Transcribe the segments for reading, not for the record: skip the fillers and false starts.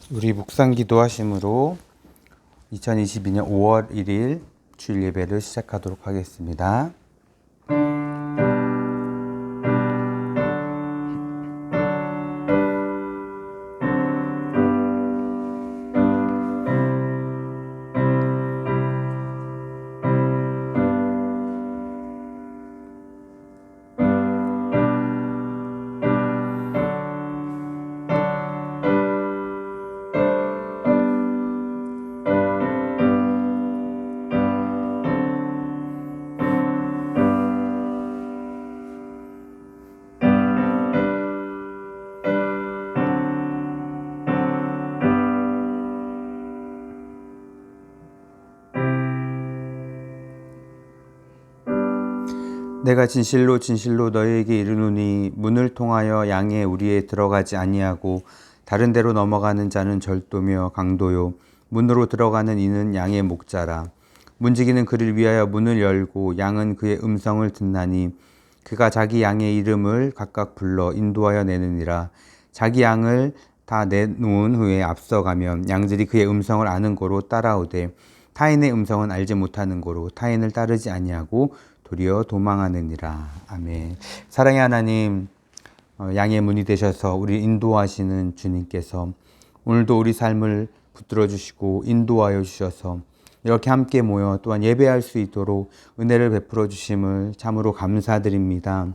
우리 묵상 기도하심으로 2022년 5월 1일 주일 예배를 시작하도록 하겠습니다. 내가 진실로 진실로 너희에게 이르노니 문을 통하여 양의 우리에 들어가지 아니하고 다른 데로 넘어가는 자는 절도며 강도요 문으로 들어가는 이는 양의 목자라. 문지기는 그를 위하여 문을 열고 양은 그의 음성을 듣나니 그가 자기 양의 이름을 각각 불러 인도하여 내느니라. 자기 양을 다 내놓은 후에 앞서가면 양들이 그의 음성을 아는 고로 따라오되 타인의 음성은 알지 못하는 고로 타인을 따르지 아니하고 도리어 도망하느니라. 아멘. 사랑의 하나님, 양의 문이 되셔서 우리 인도하시는 주님께서 오늘도 우리 삶을 붙들어 주시고 인도하여 주셔서 이렇게 함께 모여 또한 예배할 수 있도록 은혜를 베풀어 주심을 참으로 감사드립니다.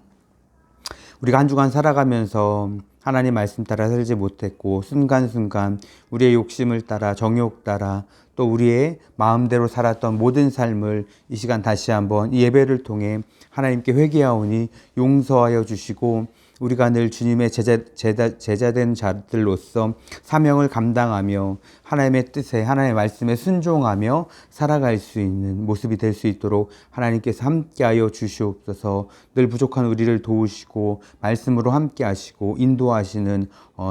우리가 한 주간 살아가면서 하나님 말씀 따라 살지 못했고 순간순간 우리의 욕심을 따라 정욕 따라 또 우리의 마음대로 살았던 모든 삶을 이 시간 다시 한번 이 예배를 통해 하나님께 회개하오니 용서하여 주시고 우리가 늘 주님의 제자된 자들로서 사명을 감당하며 하나님의 뜻에 하나님의 말씀에 순종하며 살아갈 수 있는 모습이 될 수 있도록 하나님께서 함께하여 주시옵소서. 늘 부족한 우리를 도우시고 말씀으로 함께하시고 인도하시는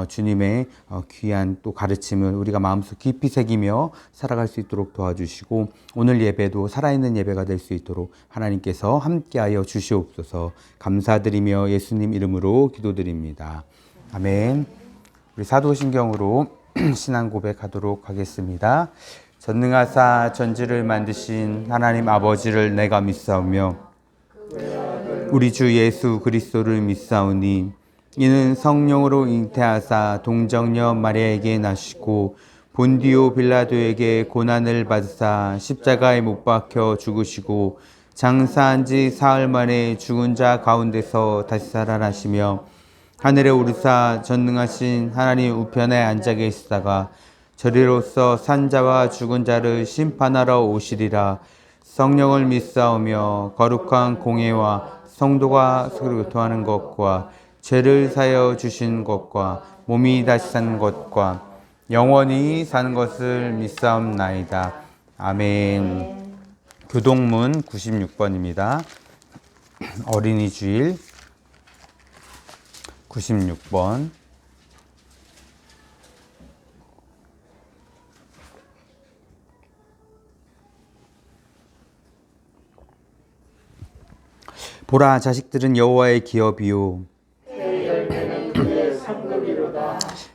주님의 귀한 또 가르침을 우리가 마음속 깊이 새기며 살아갈 수 있도록 도와주시고 오늘 예배도 살아있는 예배가 될 수 있도록 하나님께서 함께하여 주시옵소서. 감사드리며 예수님 이름으로 기도드립니다. 아멘. 우리 사도신경으로 신앙 고백하도록 하겠습니다. 전능하사 전지를 만드신 하나님 아버지를 내가 믿사오며 우리 주 예수 그리스도를 믿사오니 이는 성령으로 잉태하사 동정녀 마리아에게 나시고 본디오 빌라도에게 고난을 받으사 십자가에 못 박혀 죽으시고 장사한 지 사흘 만에 죽은 자 가운데서 다시 살아나시며 하늘에 오르사 전능하신 하나님 우편에 앉아 계시다가 저리로서 산 자와 죽은 자를 심판하러 오시리라. 성령을 믿사오며 거룩한 공예와 성도가 서로 교통하는 것과 죄를 사여 주신 것과 몸이 다시 사는 것과 영원히 사는 것을 믿사옵나이다. 아멘. 교동문 96번입니다. 어린이 주일 96번. 보라, 자식들은 여호와의 기업이요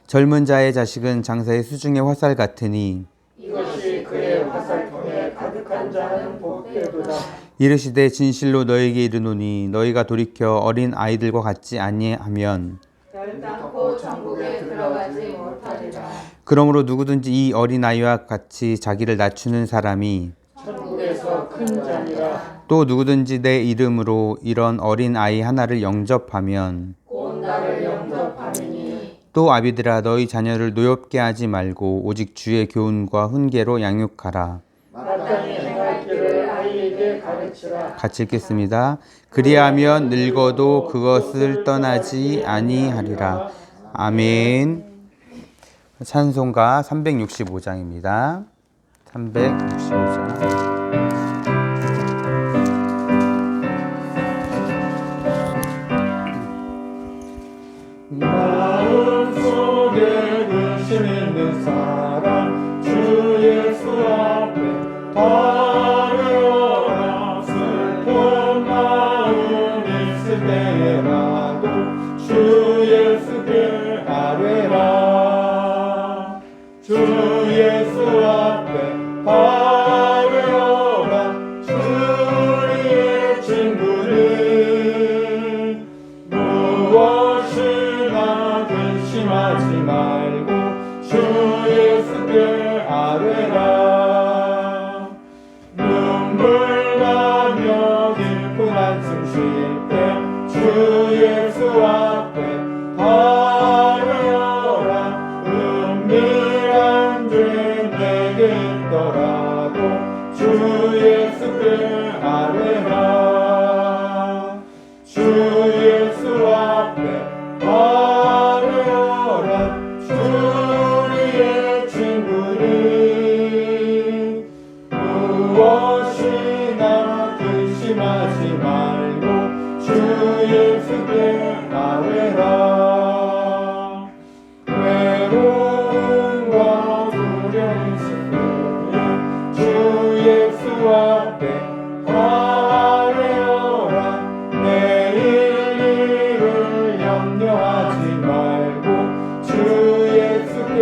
젊은 자의 자식은 장사의 수중의 화살 같으니 이것이 그의 화살통에 가득한 자는 복되도다. 이르시되 진실로 너희에게 이르노니 너희가 돌이켜 어린 아이들과 같지 아니하면 결단코 천국에 들어가지 못하리라. 그러므로 누구든지 이 어린 아이와 같이 자기를 낮추는 사람이 천국에서 큰 자니라. 또 누구든지 내 이름으로 이런 어린 아이 하나를 영접하면 곧 나를 영접하리니. 또 아비들아 너희 자녀를 노엽게 하지 말고 오직 주의 교훈과 훈계로 양육하라. 마땅히 행할 길을 아이에게 가르치라. 같이 읽겠습니다. 그리하면 늙어도 그것을 떠나지 아니하리라. 아멘. 찬송가 365장입니다. 365장. 마음속에 근심 있는 사람 주 예수 앞에 바르어라. 슬픈 마음 있을 때라도 주 예수께 아뢰라. 무엇이나 근심하지 말고 주 예수께 아뢰라. 눈물 나며 깊은 한숨 쉴 때 주 예수 앞에 아뢰어라. 은밀한 죄 내게 있더라도 주 예수께 아뢰라. 주 예수 앞에 아뢰어라. 주 우리의 친구니 무엇이나 근심하지 말고 주 예수께 아뢰라. 외로움과 두려움 있을 주 예수 앞에 아뢰어라. 내일 일을 염려하지 말고 주 예수께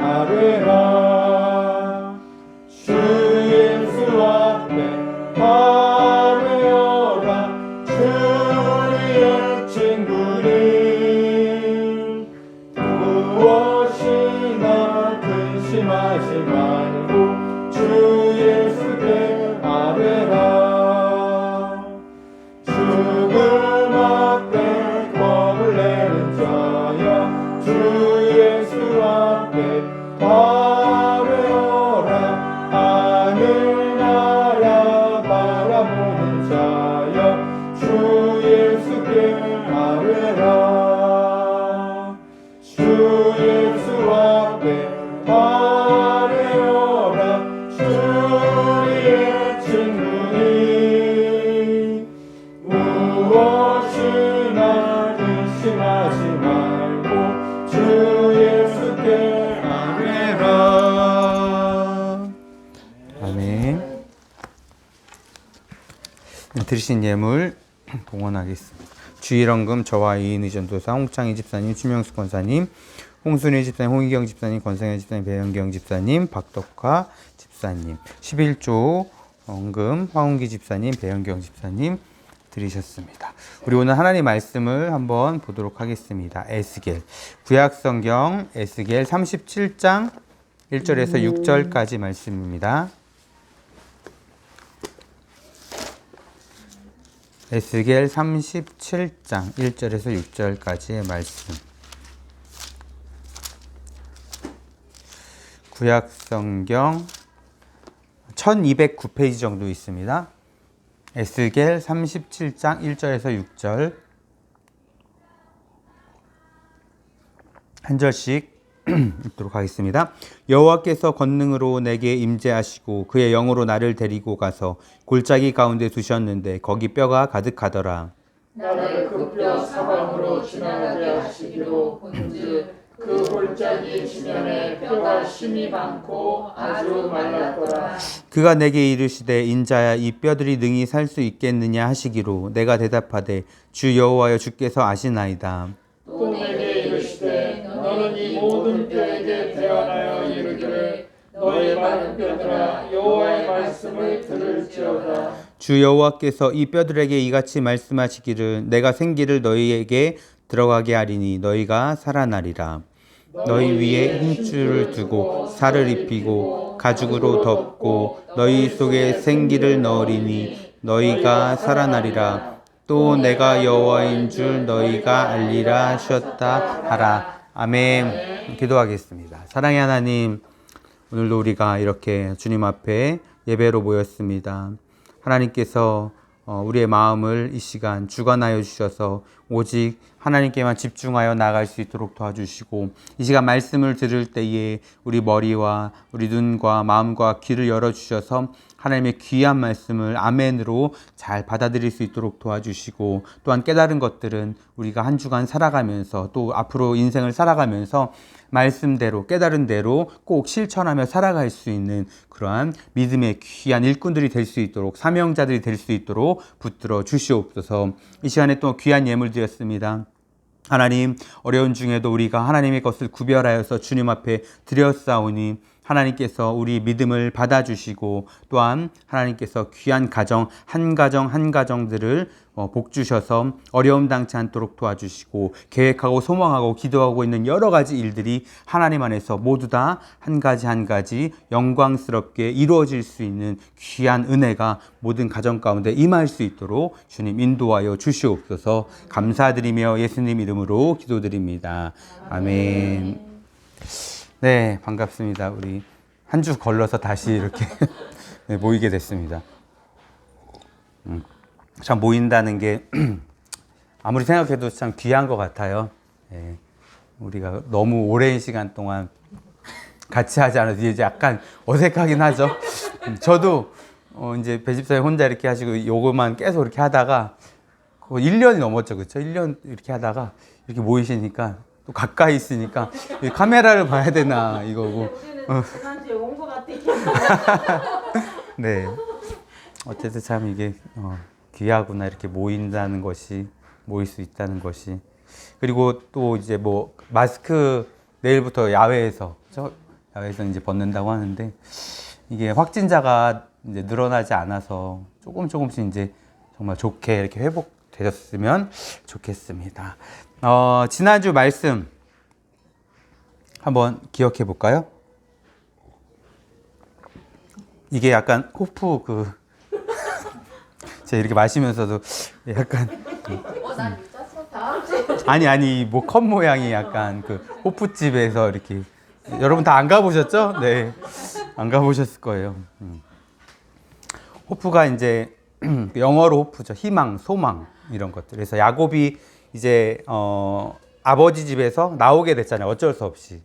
아뢰라. 주 예수 앞에 아뢰어라. 주 우리의 친구니 무엇이나 근심하지 말고 주 예수께 아뢰라. 죽음 앞에 겁을 내는 자여 주 예수 앞에 아뢰어라. 하늘나라 바라보는 자여 주 예수께 아뢰라. 주 예수 앞에 아뢰어라. 주 우리의 친구니 무엇이나 근심하지 말고 주 예수께 아뢰라. 아멘. 드리신 예물 봉헌하겠습니다. 주일원금 저와 이인의전도사 홍창희 집사님, 추명수 권사님, 홍순희 집사님, 홍희경 집사님, 권성현 집사님, 배현경 집사님, 박덕화 집사님, 11조 원금 황운기 집사님, 배현경 집사님 드리셨습니다. 우리 오늘 하나님 말씀을 한번 보도록 하겠습니다. 에스겔 구약성경 에스겔 37장 1절에서 6절까지 말씀입니다. 에스겔 37장 1절에서 6절까지의 말씀. 구약성경 1209페이지 정도 있습니다. 에스겔 37장 1절에서 6절 한 절씩 읽도록 하겠습니다. 여호와께서 권능으로 내게 임재하시고 그의 영으로 나를 데리고 가서 골짜기 가운데 두셨는데 거기 뼈가 가득하더라. 나를 그 뼈 사방으로 지나가게 하시기로 본즉 그 골짜기 지면에 뼈가 심이 많고 아주 말랐더라. 그가 내게 이르시되 인자야 이 뼈들이 능히 살 수 있겠느냐 하시기로 내가 대답하되 주 여호와여 주께서 아시나이다. 또 내게 이르시되 너는 이 모든 뼈에게 대언하여 이르기를 너의 마른 뼈들아 여호와의 말씀을 들을지어다. 주 여호와께서 이 뼈들에게 이같이 말씀하시기를 내가 생기를 너희에게 들어가게 하리니 너희가 살아나리라. 너희 위에 힘줄을 두고 살을 입히고 가죽으로 덮고 너희 속에 생기를 넣으리니 너희가 살아나리라. 또 내가 여호와인 줄 너희가 알리라 하셨다 하라. 아멘. 기도하겠습니다. 사랑의 하나님, 오늘도 우리가 이렇게 주님 앞에 예배로 모였습니다. 하나님께서 우리의 마음을 이 시간 주관하여 주셔서 오직 하나님께만 집중하여 나아갈 수 있도록 도와주시고 이 시간 말씀을 들을 때에 우리 머리와 우리 눈과 마음과 귀를 열어주셔서 하나님의 귀한 말씀을 아멘으로 잘 받아들일 수 있도록 도와주시고 또한 깨달은 것들은 우리가 한 주간 살아가면서 또 앞으로 인생을 살아가면서 말씀대로 깨달은 대로 꼭 실천하며 살아갈 수 있는 그러한 믿음의 귀한 일꾼들이 될 수 있도록 사명자들이 될 수 있도록 붙들어 주시옵소서. 이 시간에 또 귀한 예물 드렸습니다. 하나님, 어려운 중에도 우리가 하나님의 것을 구별하여서 주님 앞에 드렸사오니 하나님께서 우리 믿음을 받아주시고 또한 하나님께서 귀한 가정 한 가정들을 복 주셔서 어려움 당치 않도록 도와주시고 계획하고 소망하고 기도하고 있는 여러 가지 일들이 하나님 안에서 모두 다 한 가지 영광스럽게 이루어질 수 있는 귀한 은혜가 모든 가정 가운데 임할 수 있도록 주님 인도하여 주시옵소서. 감사드리며 예수님 이름으로 기도드립니다. 아멘. 네, 반갑습니다. 우리 한 주 걸러서 다시 이렇게 네, 모이게 됐습니다. 참 모인다는 게 아무리 생각해도 참 귀한 것 같아요. 네, 우리가 너무 오랜 시간 동안 같이 하지 않아서 이제 약간 어색하긴 하죠. 저도 이제 배집사에 혼자 이렇게 하시고 요거만 계속 이렇게 하다가 1년이 넘었죠. 그렇죠? 1년 이렇게 하다가 이렇게 모이시니까 또 가까이 있으니까 카메라를 봐야 되나 이거고. 지난주에 온 것 같아. 네. 어쨌든 참 이게 귀하구나. 이렇게 모인다는 것이, 모일 수 있다는 것이. 그리고 또 이제 뭐 마스크 내일부터 야외에서 이제 벗는다고 하는데 이게 확진자가 이제 늘어나지 않아서 조금씩 이제 정말 좋게 이렇게 회복되셨으면 좋겠습니다. 지난주 말씀 한번 기억해 볼까요? 이게 약간 호프 제가 이렇게 마시면서도 약간 난 늦었어. 다음 주에. 아니 뭐 컵 모양이 약간 그 호프집에서 이렇게 여러분 다 안 가보셨죠? 네, 안 가보셨을 거예요. 호프가 이제 영어로 호프죠. 희망, 소망 이런 것들. 그래서 야곱이 이제 아버지 집에서 나오게 됐잖아요. 어쩔 수 없이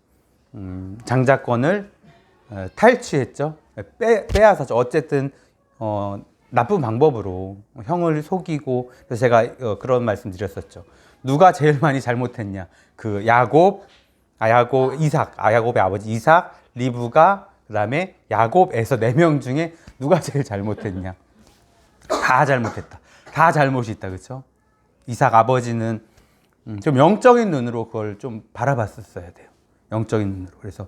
장자권을 탈취했죠. 빼앗았죠. 어쨌든 나쁜 방법으로 형을 속이고. 그래서 제가 그런 말씀 드렸었죠. 누가 제일 많이 잘못했냐? 그 야곱의 아버지 이삭, 리브가, 그다음에 야곱에서 4명 중에 누가 제일 잘못했냐? 다 잘못했다. 다 잘못이 있다. 그렇죠? 이삭 아버지는 좀 영적인 눈으로 그걸 좀 바라봤었어야 돼요. 영적인 눈으로. 그래서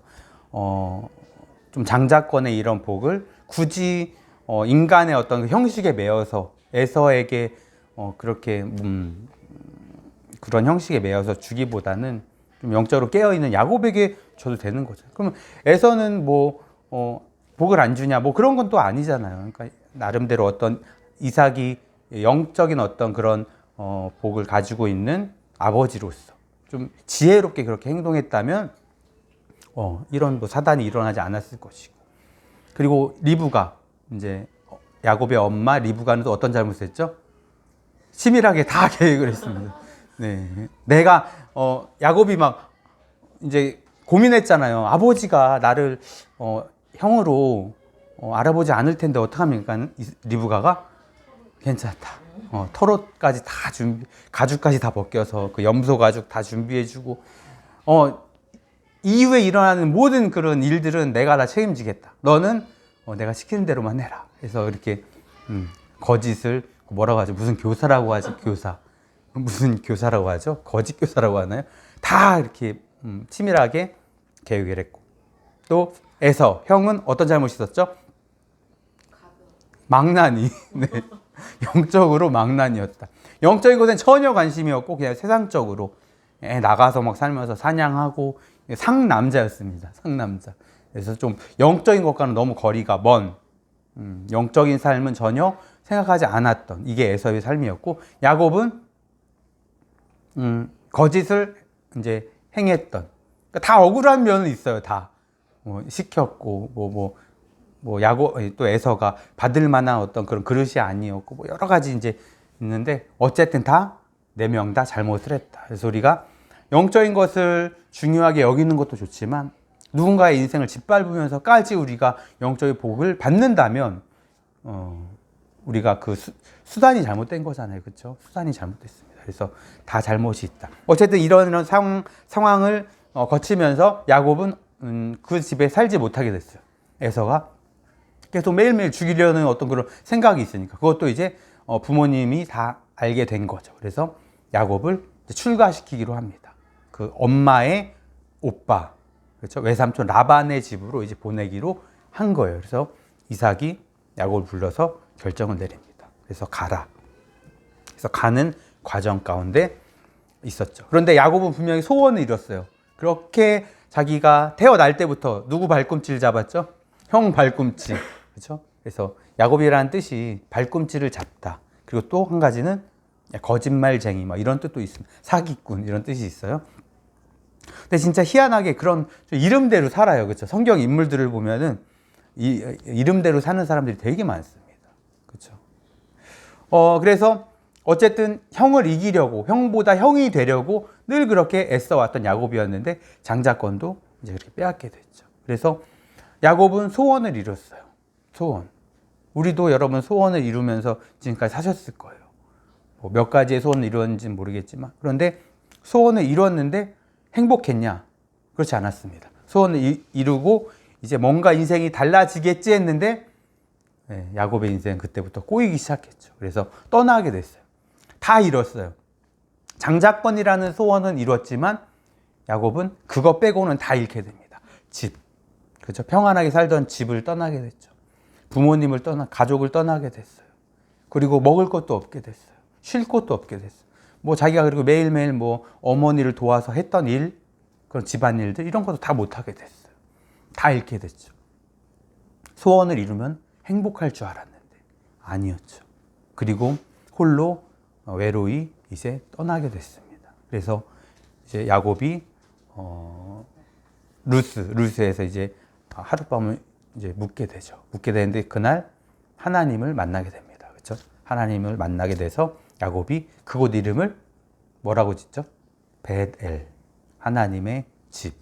좀 장자권의 이런 복을 굳이 인간의 어떤 그 형식에 매여서 에서에게 그렇게 그런 형식에 매여서 주기보다는 좀 영적으로 깨어있는 야곱에게 줘도 되는 거죠. 그러면 에서는 뭐 복을 안 주냐 뭐 그런 건 또 아니잖아요. 그러니까 나름대로 어떤 이삭이 영적인 어떤 그런 복을 가지고 있는 아버지로서 좀 지혜롭게 그렇게 행동했다면 이런 뭐 사단이 일어나지 않았을 것이고. 그리고 리브가 이제 야곱의 엄마 리브가는 또 어떤 잘못을 했죠? 치밀하게 다 계획을 했습니다. 네, 내가 야곱이 막 이제 고민했잖아요. 아버지가 나를 형으로 알아보지 않을 텐데 어떡합니까? 리브가가 괜찮다. 털옷까지 다 가죽까지 다 벗겨서 그 염소 가죽 다 준비해주고 이후에 일어나는 모든 그런 일들은 내가 다 책임지겠다. 너는 내가 시키는 대로만 해라. 그래서 이렇게 거짓을 뭐라고 하죠? 무슨 교사라고 하지? 교사. 무슨 교사라고 하죠? 거짓 교사라고 하나요? 다 이렇게 치밀하게 계획을 했고. 또 에서 형은 어떤 잘못이 있었죠? 망나니. 네. 영적으로 망나니였다. 영적인 것엔 전혀 관심이 없고 그냥 세상적으로 나가서 막 살면서 사냥하고 상남자였습니다. 상남자. 그래서 좀 영적인 것과는 너무 거리가 먼 영적인 삶은 전혀 생각하지 않았던 이게 에서의 삶이었고, 야곱은 거짓을 이제 행했던, 그러니까 다 억울한 면은 있어요. 다 시켰고 야곱 또 에서가 받을 만한 어떤 그런 그릇이 아니었고 뭐 여러 가지 이제 있는데 어쨌든 다 4명 다 잘못을 했다. 그래서 우리가 영적인 것을 중요하게 여기는 것도 좋지만 누군가의 인생을 짓밟으면서까지 우리가 영적인 복을 받는다면 우리가 그 수단이 잘못된 거잖아요. 그렇죠? 수단이 잘못됐습니다. 그래서 다 잘못이 있다. 어쨌든 이런 상황을 거치면서 야곱은 그 집에 살지 못하게 됐어요. 에서가 계속 매일매일 죽이려는 어떤 그런 생각이 있으니까 그것도 이제 부모님이 다 알게 된 거죠. 그래서 야곱을 출가시키기로 합니다. 그 엄마의 오빠, 그렇죠? 외삼촌 라반의 집으로 이제 보내기로 한 거예요. 그래서 이삭이 야곱을 불러서 결정을 내립니다. 그래서 가라. 그래서 가는 과정 가운데 있었죠. 그런데 야곱은 분명히 소원을 이뤘어요. 그렇게 자기가 태어날 때부터 누구 발꿈치를 잡았죠? 형 발꿈치. 그렇죠? 그래서 야곱이라는 뜻이 발꿈치를 잡다. 그리고 또 한 가지는 거짓말쟁이, 뭐 이런 뜻도 있습니다. 사기꾼 이런 뜻이 있어요. 근데 진짜 희한하게 그런 이름대로 살아요. 그렇죠? 성경 인물들을 보면은 이름대로 사는 사람들이 되게 많습니다. 그렇죠? 그래서 어쨌든 형을 이기려고, 형보다 형이 되려고 늘 그렇게 애써왔던 야곱이었는데 장자권도 이제 그렇게 빼앗게 됐죠. 그래서 야곱은 소원을 이뤘어요. 소원. 우리도 여러분 소원을 이루면서 지금까지 사셨을 거예요. 뭐 몇 가지의 소원을 이루었는지는 모르겠지만, 그런데 소원을 이뤘는데 행복했냐? 그렇지 않았습니다. 소원을 이루고 이제 뭔가 인생이 달라지겠지 했는데 야곱의 인생은 그때부터 꼬이기 시작했죠. 그래서 떠나게 됐어요. 다 이뤘어요. 장자권이라는 소원은 이뤘지만 야곱은 그거 빼고는 다 잃게 됩니다. 집, 그렇죠? 평안하게 살던 집을 떠나게 됐죠. 부모님을 가족을 떠나게 됐어요. 그리고 먹을 것도 없게 됐어요. 쉴 곳도 없게 됐어요. 뭐 자기가 그리고 매일매일 뭐 어머니를 도와서 했던 일, 그런 집안일들 이런 것도 다 못하게 됐어요. 다 잃게 됐죠. 소원을 이루면 행복할 줄 알았는데 아니었죠. 그리고 홀로 외로이 이제 떠나게 됐습니다. 그래서 이제 야곱이 루스에서 이제 하룻밤을 이제 묵게 되죠. 묵게 되는데 그날 하나님을 만나게 됩니다. 그렇죠? 하나님을 만나게 돼서 야곱이 그곳 이름을 뭐라고 짓죠? 벳엘. 하나님의 집.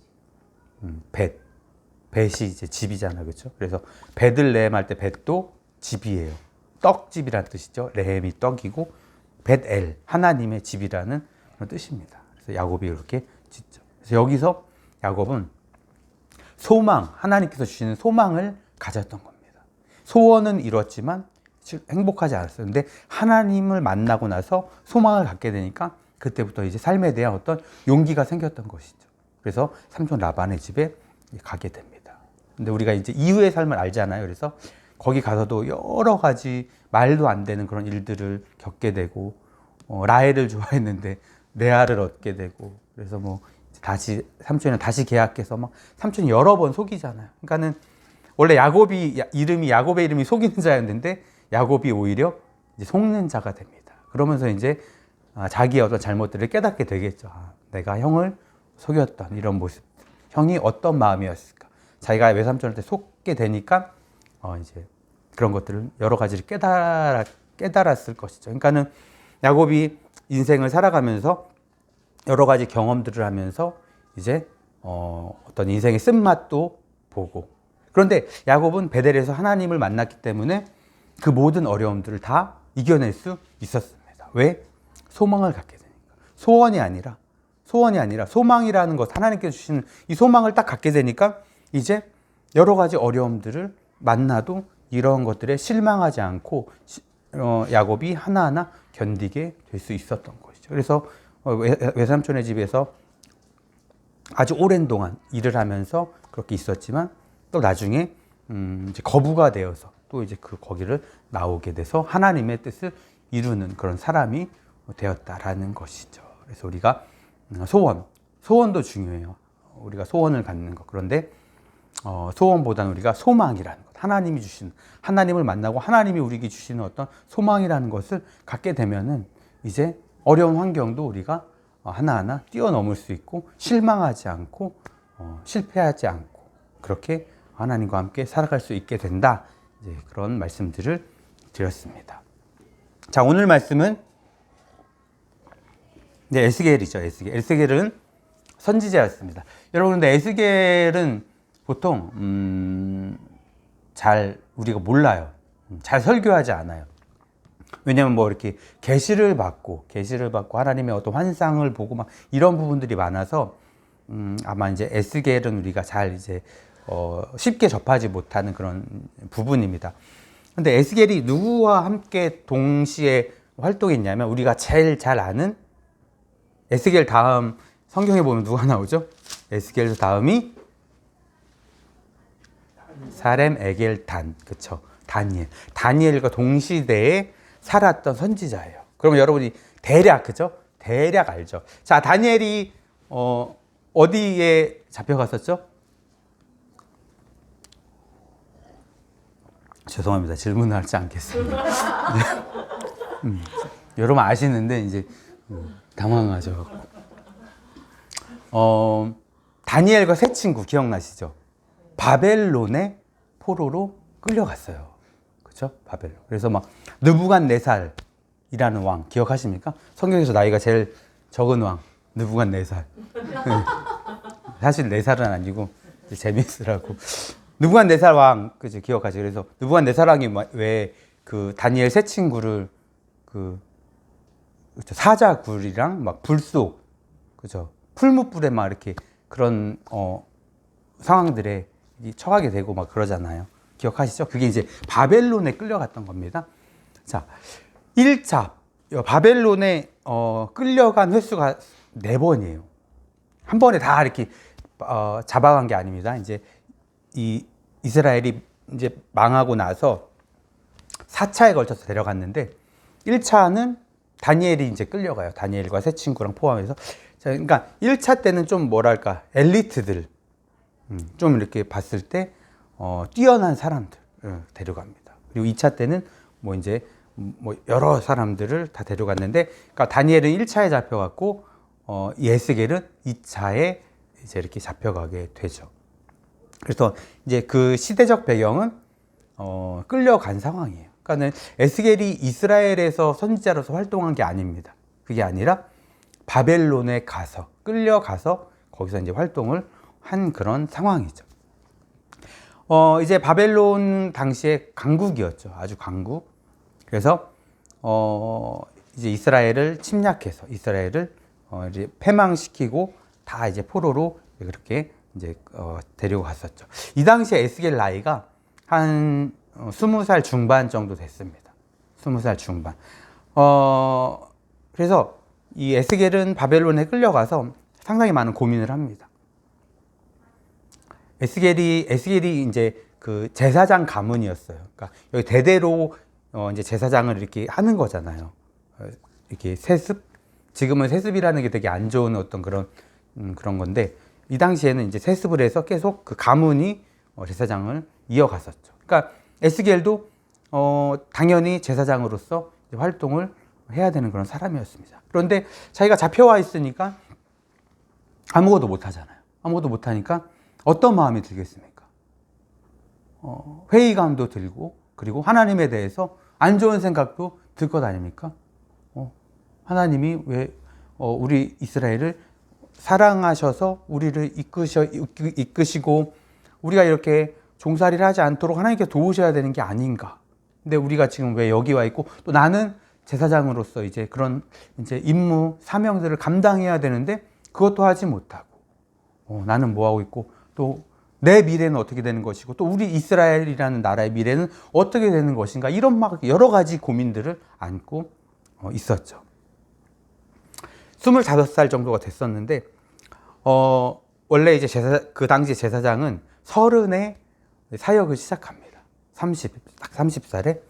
벳이 이제 집이잖아요. 그렇죠? 그래서 베들레헴 할 때 벳도 집이에요. 떡집이라는 뜻이죠. 레헴이 떡이고 벳엘, 하나님의 집이라는 그런 뜻입니다. 그래서 야곱이 이렇게 짓죠. 그래서 여기서 야곱은 소망, 하나님께서 주시는 소망을 가졌던 겁니다. 소원은 이뤘지만 행복하지 않았어요. 근데 하나님을 만나고 나서 소망을 갖게 되니까 그때부터 이제 삶에 대한 어떤 용기가 생겼던 것이죠. 그래서 삼촌 라반의 집에 가게 됩니다. 근데 우리가 이제 이후의 삶을 알잖아요. 그래서 거기 가서도 여러 가지 말도 안 되는 그런 일들을 겪게 되고, 라헬을 좋아했는데 레아를 얻게 되고, 그래서 뭐 다시 삼촌이랑 다시 계약해서 막 삼촌이 여러 번 속이잖아요. 그러니까는 원래 이름이 야곱의 이름이 속이는 자였는데 야곱이 오히려 이제 속는 자가 됩니다. 그러면서 이제 자기의 어떤 잘못들을 깨닫게 되겠죠. 내가 형을 속였던 이런 모습, 형이 어떤 마음이었을까? 자기가 외삼촌한테 속게 되니까 이제 그런 것들을 여러 가지를 깨달았을 것이죠. 그러니까는 야곱이 인생을 살아가면서 여러 가지 경험들을 하면서 이제 어떤 인생의 쓴맛도 보고, 그런데 야곱은 베델에서 하나님을 만났기 때문에 그 모든 어려움들을 다 이겨낼 수 있었습니다. 왜? 소망을 갖게 되니까. 소원이 아니라 소망이라는 것, 하나님께서 주시는 이 소망을 딱 갖게 되니까 이제 여러 가지 어려움들을 만나도 이런 것들에 실망하지 않고 야곱이 하나하나 견디게 될 수 있었던 것이죠. 그래서 외삼촌의 집에서 아주 오랜 동안 일을 하면서 그렇게 있었지만 또 나중에 이제 거부가 되어서 또 이제 거기를 나오게 돼서 하나님의 뜻을 이루는 그런 사람이 되었다라는 것이죠. 그래서 우리가 소원도 중요해요. 우리가 소원을 갖는 것. 그런데 소원보다는 우리가 소망이라는 것, 하나님이 주시는, 하나님을 만나고 하나님이 우리에게 주시는 어떤 소망이라는 것을 갖게 되면은 이제 어려운 환경도 우리가 하나하나 뛰어넘을 수 있고 실망하지 않고 실패하지 않고 그렇게 하나님과 함께 살아갈 수 있게 된다. 이제 그런 말씀들을 드렸습니다. 자, 오늘 말씀은 에스겔이죠. 에스겔은 선지자였습니다. 여러분, 근데 에스겔은 보통 잘 우리가 몰라요. 잘 설교하지 않아요. 왜냐하면 뭐 이렇게 계시를 받고 하나님의 어떤 환상을 보고 막 이런 부분들이 많아서 아마 이제 에스겔은 우리가 잘 이제 쉽게 접하지 못하는 그런 부분입니다. 근데 에스겔이 누구와 함께 동시에 활동했냐면 우리가 제일 잘 아는 에스겔 다음 성경에 보면 누가 나오죠? 에스겔 다음이 살렘, 에겔, 단. 그쵸? 다니엘. 다니엘과 동시대에 살았던 선지자예요. 그러면 여러분이 대략, 그죠? 대략 알죠? 자, 다니엘이, 어디에 잡혀갔었죠? 죄송합니다. 질문을 하지 않겠습니다. 네. 여러분 아시는데, 이제, 당황하죠. 다니엘과 세 친구 기억나시죠? 바벨론의 포로로 끌려갔어요. 그렇죠? 바벨론. 그래서 막 느부갓네살이라는 왕 기억하십니까? 성경에서 나이가 제일 적은 왕 느부갓네살. 사실 4살은 아니고 재미있으라고. 느부갓네살 왕 그죠? 기억하죠? 그래서 느부갓네살 왕이 왜 그 다니엘 세 친구를 그 사자굴이랑 막 불속 그죠? 풀무불에 막 이렇게 그런 상황들에 처하게 되고 막 그러잖아요. 기억하시죠? 그게 이제 바벨론에 끌려갔던 겁니다. 자, 1차 바벨론에 끌려간 횟수가 4번이에요. 한 번에 다 이렇게 잡아간 게 아닙니다. 이제 이 이스라엘이 이제 망하고 나서 4차에 걸쳐서 데려갔는데 1차는 다니엘이 이제 끌려가요. 다니엘과 세 친구랑 포함해서. 자, 그러니까 1차 때는 좀 뭐랄까 엘리트들 좀 이렇게 봤을 때 뛰어난 사람들 데려갑니다. 그리고 2차 때는 뭐 이제 뭐 여러 사람들을 다 데려갔는데, 그러니까 다니엘은 1차에 잡혀갔고 예스겔은 2차에 이제 이렇게 잡혀가게 되죠. 그래서 이제 그 시대적 배경은 끌려간 상황이에요. 그러니까는 에스겔이 이스라엘에서 선지자로서 활동한 게 아닙니다. 그게 아니라 바벨론에 가서 끌려가서 거기서 이제 활동을 한 그런 상황이죠. 이제 바벨론 당시에 강국이었죠. 아주 강국. 그래서 이제 이스라엘을 침략해서 이스라엘을 이제 패망시키고 다 이제 포로로 그렇게 이제 데리고 갔었죠. 이 당시에 에스겔 나이가 한 20살 중반 정도 됐습니다. 20살 중반. 그래서 이 에스겔은 바벨론에 끌려가서 상당히 많은 고민을 합니다. 에스겔이 이제 그 제사장 가문이었어요. 그러니까 여기 대대로 이제 제사장을 이렇게 하는 거잖아요. 이렇게 세습. 지금은 세습이라는 게 되게 안 좋은 어떤 그런 건데, 이 당시에는 이제 세습을 해서 계속 그 가문이 제사장을 이어갔었죠. 그러니까 에스겔도 당연히 제사장으로서 활동을 해야 되는 그런 사람이었습니다. 그런데 자기가 잡혀와 있으니까 아무것도 못 하잖아요. 아무것도 못 하니까 어떤 마음이 들겠습니까? 회의감도 들고, 그리고 하나님에 대해서 안 좋은 생각도 들 것 아닙니까? 하나님이 왜 우리 이스라엘을 사랑하셔서 우리를 이끄시고 우리가 이렇게 종살이를 하지 않도록 하나님께 도우셔야 되는 게 아닌가? 근데 우리가 지금 왜 여기 와 있고, 또 나는 제사장으로서 이제 그런 이제 임무, 사명들을 감당해야 되는데 그것도 하지 못하고, 나는 뭐 하고 있고, 또 내 미래는 어떻게 되는 것이고, 또 우리 이스라엘이라는 나라의 미래는 어떻게 되는 것인가, 이런 막 여러 가지 고민들을 안고 있었죠. 25살 정도가 됐었는데, 원래 이제 그 당시 제사장은 30에 사역을 시작합니다. 딱 30살에.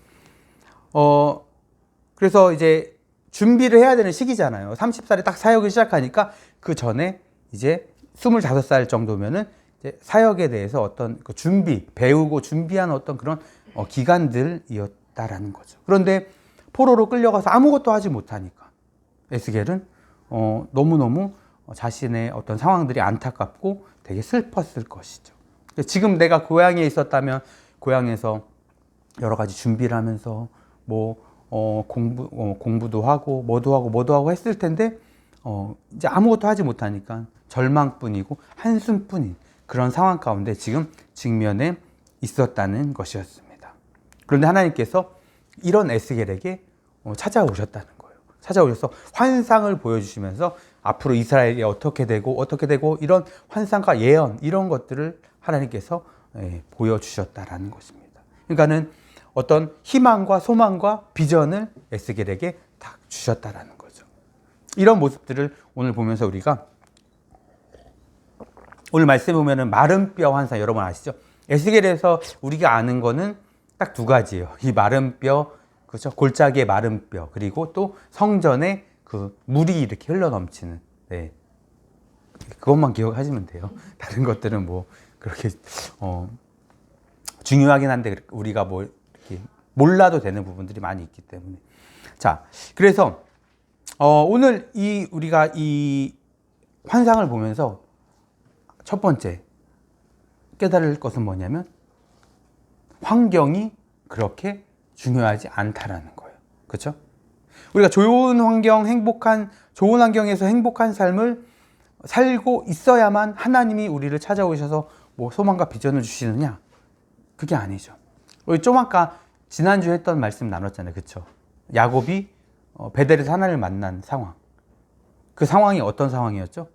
그래서 이제 준비를 해야 되는 시기잖아요. 30살에 딱 사역을 시작하니까 그 전에 이제 25살 정도면은 이제 사역에 대해서 어떤 그 배우고 준비한 어떤 그런 기간들이었다라는 거죠. 그런데 포로로 끌려가서 아무것도 하지 못하니까 에스겔은 너무너무 자신의 어떤 상황들이 안타깝고 되게 슬펐을 것이죠. 지금 내가 고향에 있었다면 고향에서 여러 가지 준비를 하면서 뭐 공부도 하고 뭐도 하고 했을 텐데 이제 아무것도 하지 못하니까 절망뿐이고 한숨뿐인 그런 상황 가운데 지금 직면에 있었다는 것이었습니다. 그런데 하나님께서 이런 에스겔에게 찾아오셨다는 거예요. 찾아오셔서 환상을 보여주시면서 앞으로 이스라엘이 어떻게 되고 이런 환상과 예언, 이런 것들을 하나님께서 보여주셨다라는 것입니다. 그러니까는 어떤 희망과 소망과 비전을 에스겔에게 딱 주셨다라는 거죠. 이런 모습들을 오늘 보면서 우리가, 오늘 말씀에 보면은 마른 뼈 환상, 여러분 아시죠? 에스겔에서 우리가 아는 거는 딱 두 가지예요. 이 마른 뼈, 그렇죠? 골짜기의 마른 뼈, 그리고 또 성전에 그 물이 이렇게 흘러 넘치는, 네. 그것만 기억하시면 돼요. 다른 것들은 뭐 그렇게 중요하긴 한데 우리가 뭐 이렇게 몰라도 되는 부분들이 많이 있기 때문에. 자, 그래서 오늘 우리가 이 환상을 보면서 첫 번째 깨달을 것은 뭐냐면 환경이 그렇게 중요하지 않다라는 거예요. 그렇죠? 우리가 좋은 환경에서 행복한 삶을 살고 있어야만 하나님이 우리를 찾아오셔서 뭐 소망과 비전을 주시느냐? 그게 아니죠. 우리 좀 아까 지난주에 했던 말씀 나눴잖아요. 그렇죠? 야곱이 베델에서 하나님을 만난 상황. 그 상황이 어떤 상황이었죠?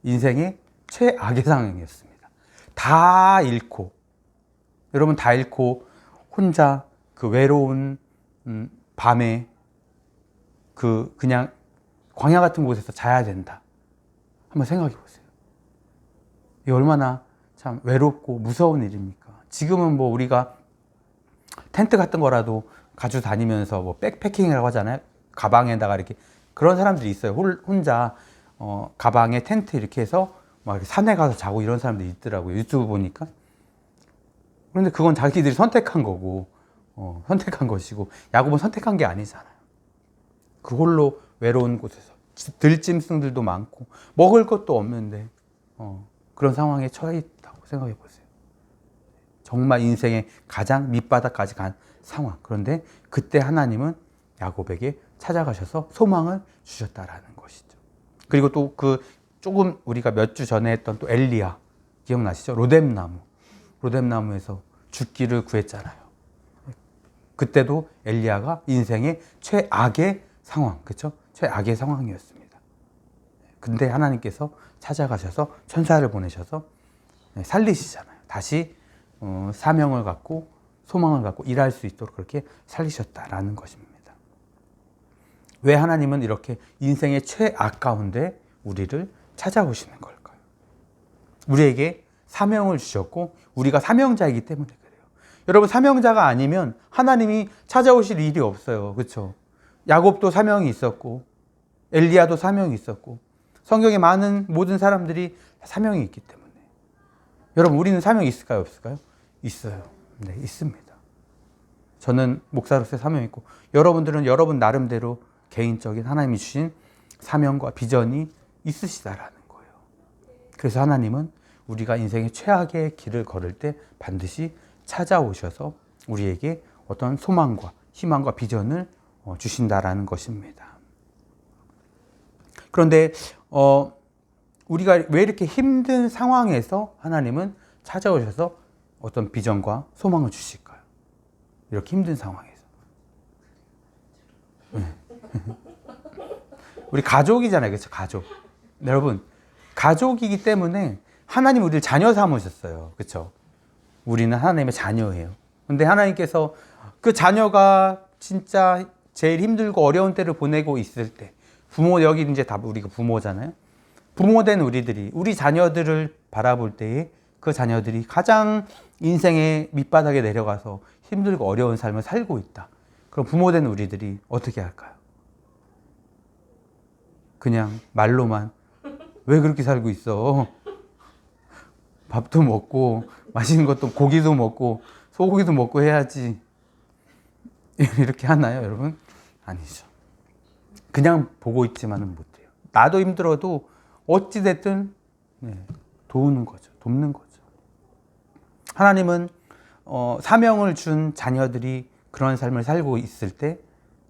인생의 최악의 상황이었습니다. 다 잃고, 여러분 다 잃고 혼자 그 외로운 밤에 그냥 광야 같은 곳에서 자야 된다. 한번 생각해 보세요. 이 얼마나 참 외롭고 무서운 일입니까? 지금은 뭐 우리가 텐트 같은 거라도 가지고 다니면서 뭐 백패킹이라고 하잖아요. 가방에다가 이렇게 그런 사람들이 있어요. 혼자 가방에 텐트 이렇게 해서 막 이렇게 산에 가서 자고 이런 사람들이 있더라고요. 유튜브 보니까. 그런데 그건 자기들이 선택한 거고 선택한 것이고 야곱은 선택한 게 아니잖아요. 그 홀로 외로운 곳에서 들짐승들도 많고 먹을 것도 없는데 그런 상황에 처해 있다고 생각해 보세요. 정말 인생의 가장 밑바닥까지 간 상황. 그런데 그때 하나님은 야곱에게 찾아가셔서 소망을 주셨다라는 것이죠. 그리고 또 그 조금 우리가 몇 주 전에 했던 또 엘리야 기억나시죠? 로뎀나무에서 죽기를 구했잖아요. 그때도 엘리야가 인생의 최악의 상황, 그렇죠? 최악의 상황이었습니다. 근데 하나님께서 찾아가셔서 천사를 보내셔서 살리시잖아요. 다시 사명을 갖고 소망을 갖고 일할 수 있도록 그렇게 살리셨다라는 것입니다. 왜 하나님은 이렇게 인생의 최악 가운데 우리를 찾아오시는 걸까요? 우리에게 사명을 주셨고 우리가 사명자이기 때문에 그래요. 여러분 사명자가 아니면 하나님이 찾아오실 일이 없어요. 그렇죠? 야곱도 사명이 있었고 엘리야도 사명이 있었고 성경에 많은 모든 사람들이 사명이 있기 때문에 여러분 우리는 사명이 있을까요? 없을까요? 있어요. 네, 있습니다. 저는 목사로서의 사명이 있고 여러분들은 여러분 나름대로 개인적인 하나님이 주신 사명과 비전이 있으시다라는 거예요. 그래서 하나님은 우리가 인생의 최악의 길을 걸을 때 반드시 찾아오셔서 우리에게 어떤 소망과 희망과 비전을 주신다라는 것입니다. 그런데 우리가 왜 이렇게 힘든 상황에서 하나님은 찾아오셔서 어떤 비전과 소망을 주실까요? 이렇게 힘든 상황에서. 우리 가족이잖아요. 그렇죠? 가족. 여러분, 가족이기 때문에 하나님 우리를 자녀 삼으셨어요. 그렇죠? 우리는 하나님의 자녀예요. 근데 하나님께서 그 자녀가 진짜 제일 힘들고 어려운 때를 보내고 있을 때 부모, 여기 이제 다 우리가 부모잖아요. 부모된 우리들이 우리 자녀들을 바라볼 때에 그 자녀들이 가장 인생의 밑바닥에 내려가서 힘들고 어려운 삶을 살고 있다. 그럼 부모된 우리들이 어떻게 할까요? 그냥 말로만 왜 그렇게 살고 있어? 밥도 먹고 맛있는 것도 고기도 먹고 소고기도 먹고 해야지. 이렇게 하나요, 여러분? 아니죠. 그냥 보고 있지만은 못해요. 나도 힘들어도 어찌됐든 돕는 거죠. 하나님은 사명을 준 자녀들이 그런 삶을 살고 있을 때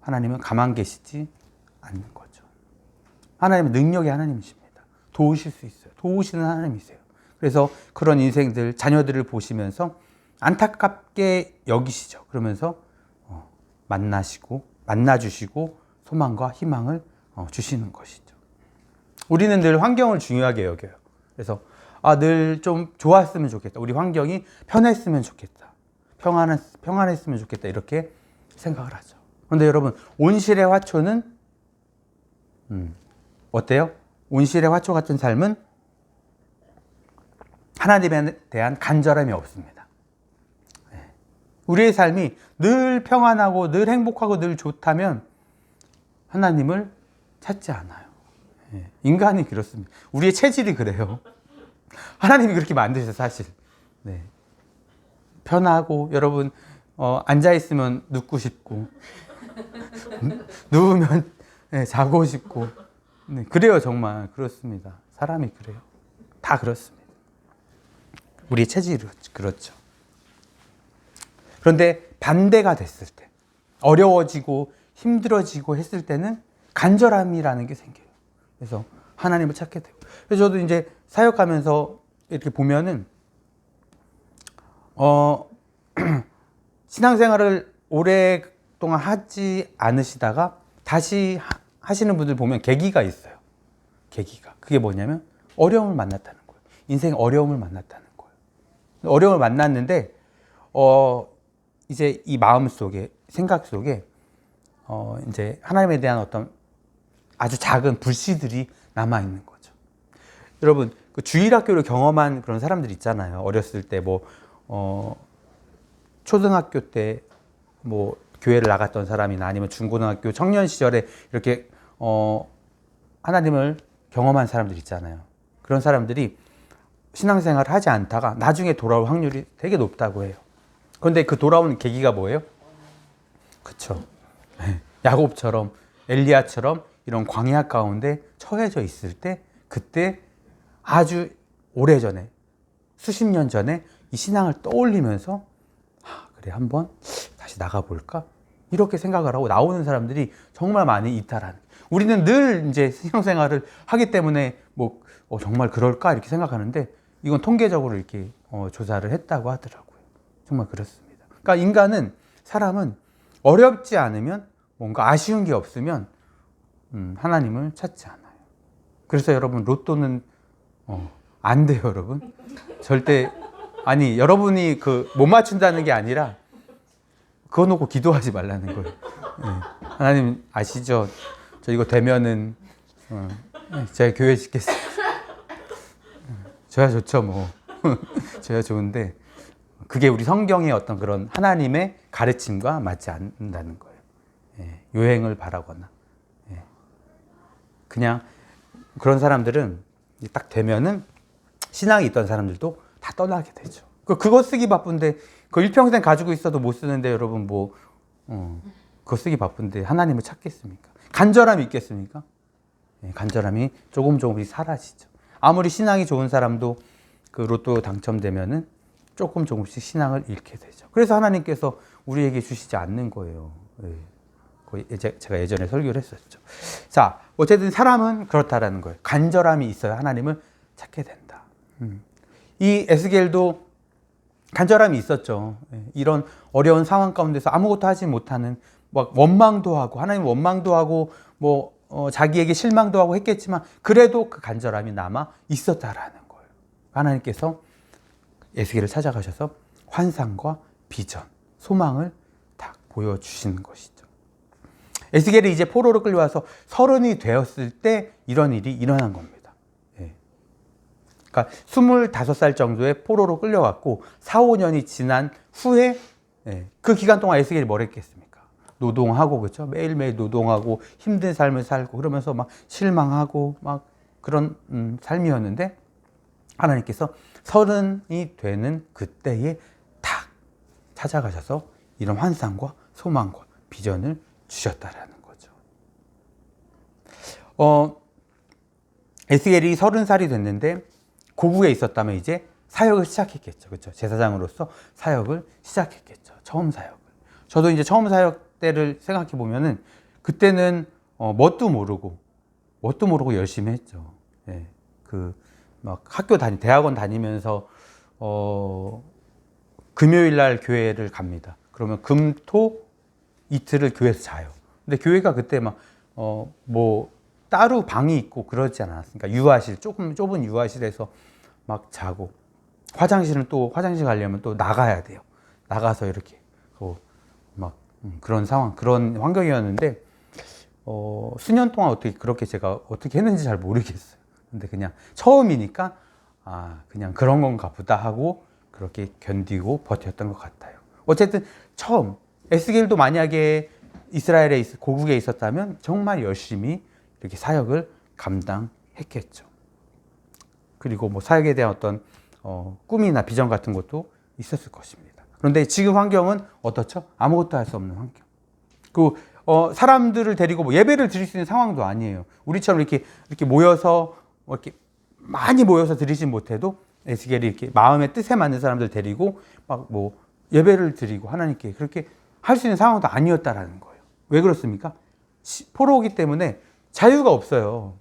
하나님은 가만 계시지 않는 거죠. 하나님은 능력의 하나님이십니다. 도우실 수 있어요. 도우시는 하나님이세요. 그래서 그런 인생들, 자녀들을 보시면서 안타깝게 여기시죠. 그러면서 만나주시고 소망과 희망을 주시는 것이죠. 우리는 늘 환경을 중요하게 여겨요. 그래서 늘 좀 좋았으면 좋겠다. 우리 환경이 편했으면 좋겠다. 평안했으면 좋겠다. 이렇게 생각을 하죠. 그런데 여러분, 온실의 화초는 어때요? 온실의 화초 같은 삶은 하나님에 대한 간절함이 없습니다. 우리의 삶이 늘 평안하고 늘 행복하고 늘 좋다면 하나님을 찾지 않아요. 예, 인간이 그렇습니다. 우리의 체질이 그래요. 하나님이 그렇게 만드셔서 사실. 네. 편하고 여러분 앉아있으면 눕고 싶고 누우면 네, 자고 싶고 네, 그래요. 정말 그렇습니다. 사람이 그래요. 다 그렇습니다. 우리의 체질이 그렇죠. 그런데 반대가 됐을 때 어려워지고 힘들어지고 했을 때는 간절함이라는 게 생겨요. 그래서 하나님을 찾게 되고. 그래서 저도 이제 사역하면서 이렇게 보면은 신앙생활을 오랫동안 하지 않으시다가 다시 하시는 분들 보면 계기가 있어요. 계기가. 그게 뭐냐면 어려움을 만났다는 거예요. 인생 어려움을 만났다는 거예요. 어려움을 만났는데 이제 이 마음 속에 생각 속에 이제 하나님에 대한 어떤 아주 작은 불씨들이 남아 있는 거죠. 여러분 그 주일학교를 경험한 그런 사람들 있잖아요. 어렸을 때 초등학교 때 교회를 나갔던 사람이나 아니면 중고등학교 청년 시절에 이렇게 하나님을 경험한 사람들 있잖아요. 그런 사람들이 신앙생활을 하지 않다가 나중에 돌아올 확률이 되게 높다고 해요. 그런데 그 돌아오는 계기가 뭐예요? 그렇죠. 야곱처럼 엘리야처럼 이런 광야 가운데 처해져 있을 때 그때 아주 오래전에 수십 년 전에 이 신앙을 떠올리면서 그래 한번 다시 나가볼까? 이렇게 생각을 하고 나오는 사람들이 정말 많이 있다라는. 우리는 늘 이제 신앙생활을 하기 때문에 정말 그럴까 이렇게 생각하는데 이건 통계적으로 이렇게 조사를 했다고 하더라고요. 정말 그렇습니다. 그러니까 사람은 어렵지 않으면 뭔가 아쉬운 게 없으면 하나님을 찾지 않아요. 그래서 여러분 로또는 안 돼요, 여러분. 절대 아니 여러분이 못 맞춘다는 게 아니라 그거 놓고 기도하지 말라는 거예요. 네. 하나님 아시죠? 저 이거 되면은 제가 교회 짓겠어요. 저야 좋죠 뭐. 저야 좋은데 그게 우리 성경의 어떤 그런 하나님의 가르침과 맞지 않는다는 거예요. 예, 요행을 바라거나 그냥 그런 사람들은 딱 되면은 신앙이 있던 사람들도 다 떠나게 되죠. 그거 쓰기 바쁜데 그 일평생 가지고 있어도 못 쓰는데 여러분 그거 쓰기 바쁜데 하나님을 찾겠습니까? 간절함이 있겠습니까? 간절함이 조금씩 사라지죠. 아무리 신앙이 좋은 사람도 그 로또 당첨되면은 조금씩 신앙을 잃게 되죠. 그래서 하나님께서 우리에게 주시지 않는 거예요. 제가 예전에 설교를 했었죠. 자, 어쨌든 사람은 그렇다라는 거예요. 간절함이 있어야 하나님을 찾게 된다. 이 에스겔도 간절함이 있었죠. 이런 어려운 상황 가운데서 아무것도 하지 못하는 원망도 하고 하나님 원망도 하고 자기에게 실망도 하고 했겠지만 그래도 그 간절함이 남아 있었다라는 거예요. 하나님께서 에스겔을 찾아가셔서 환상과 비전, 소망을 딱 보여주시는 것이죠. 에스겔이 이제 포로로 끌려와서 30이 되었을 때 이런 일이 일어난 겁니다. 그러니까 25살 정도의 포로로 끌려왔고 4, 5년이 지난 후에 그 기간 동안 에스겔이 뭘 했겠습니까? 노동하고 그렇죠? 매일매일 노동하고 힘든 삶을 살고 그러면서 막 실망하고 막 그런 삶이었는데 하나님께서 30이 되는 그때에 탁 찾아가셔서 이런 환상과 소망과 비전을 주셨다라는 거죠. 에스겔이 30살이 됐는데 고국에 있었다면 이제 사역을 시작했겠죠. 그렇죠? 제사장으로서 사역을 시작했겠죠. 처음 사역을. 저도 이제 처음 사역 때를 생각해 보면은 그때는 뭣도 모르고 열심히 했죠. 막 대학원 다니면서 금요일 날 교회를 갑니다. 그러면 금, 토 이틀을 교회에서 자요. 근데 교회가 그때 따로 방이 있고 그러지 않았으니까 유아실, 조금 좁은 유아실에서 막 자고 화장실 가려면 또 나가야 돼요. 나가서 이렇게 그런 상황, 그런 환경이었는데 수년 동안 제가 어떻게 했는지 잘 모르겠어요. 근데 그냥 처음이니까 그냥 그런 건가 보다 하고 그렇게 견디고 버텼던 것 같아요. 어쨌든 처음 에스겔도 만약에 이스라엘에 고국에 있었다면 정말 열심히 이렇게 사역을 감당했겠죠. 그리고 뭐 사역에 대한 어떤 꿈이나 비전 같은 것도 있었을 것입니다. 그런데 지금 환경은 어떻죠? 아무것도 할 수 없는 환경. 그 사람들을 데리고 뭐 예배를 드릴 수 있는 상황도 아니에요. 우리처럼 이렇게 모여서 이렇게 많이 모여서 드리진 못해도 에스겔이 이렇게 마음의 뜻에 맞는 사람들 데리고 막 뭐 예배를 드리고 하나님께 그렇게 할 수 있는 상황도 아니었다라는 거예요. 왜 그렇습니까? 포로이기 때문에 자유가 없어요.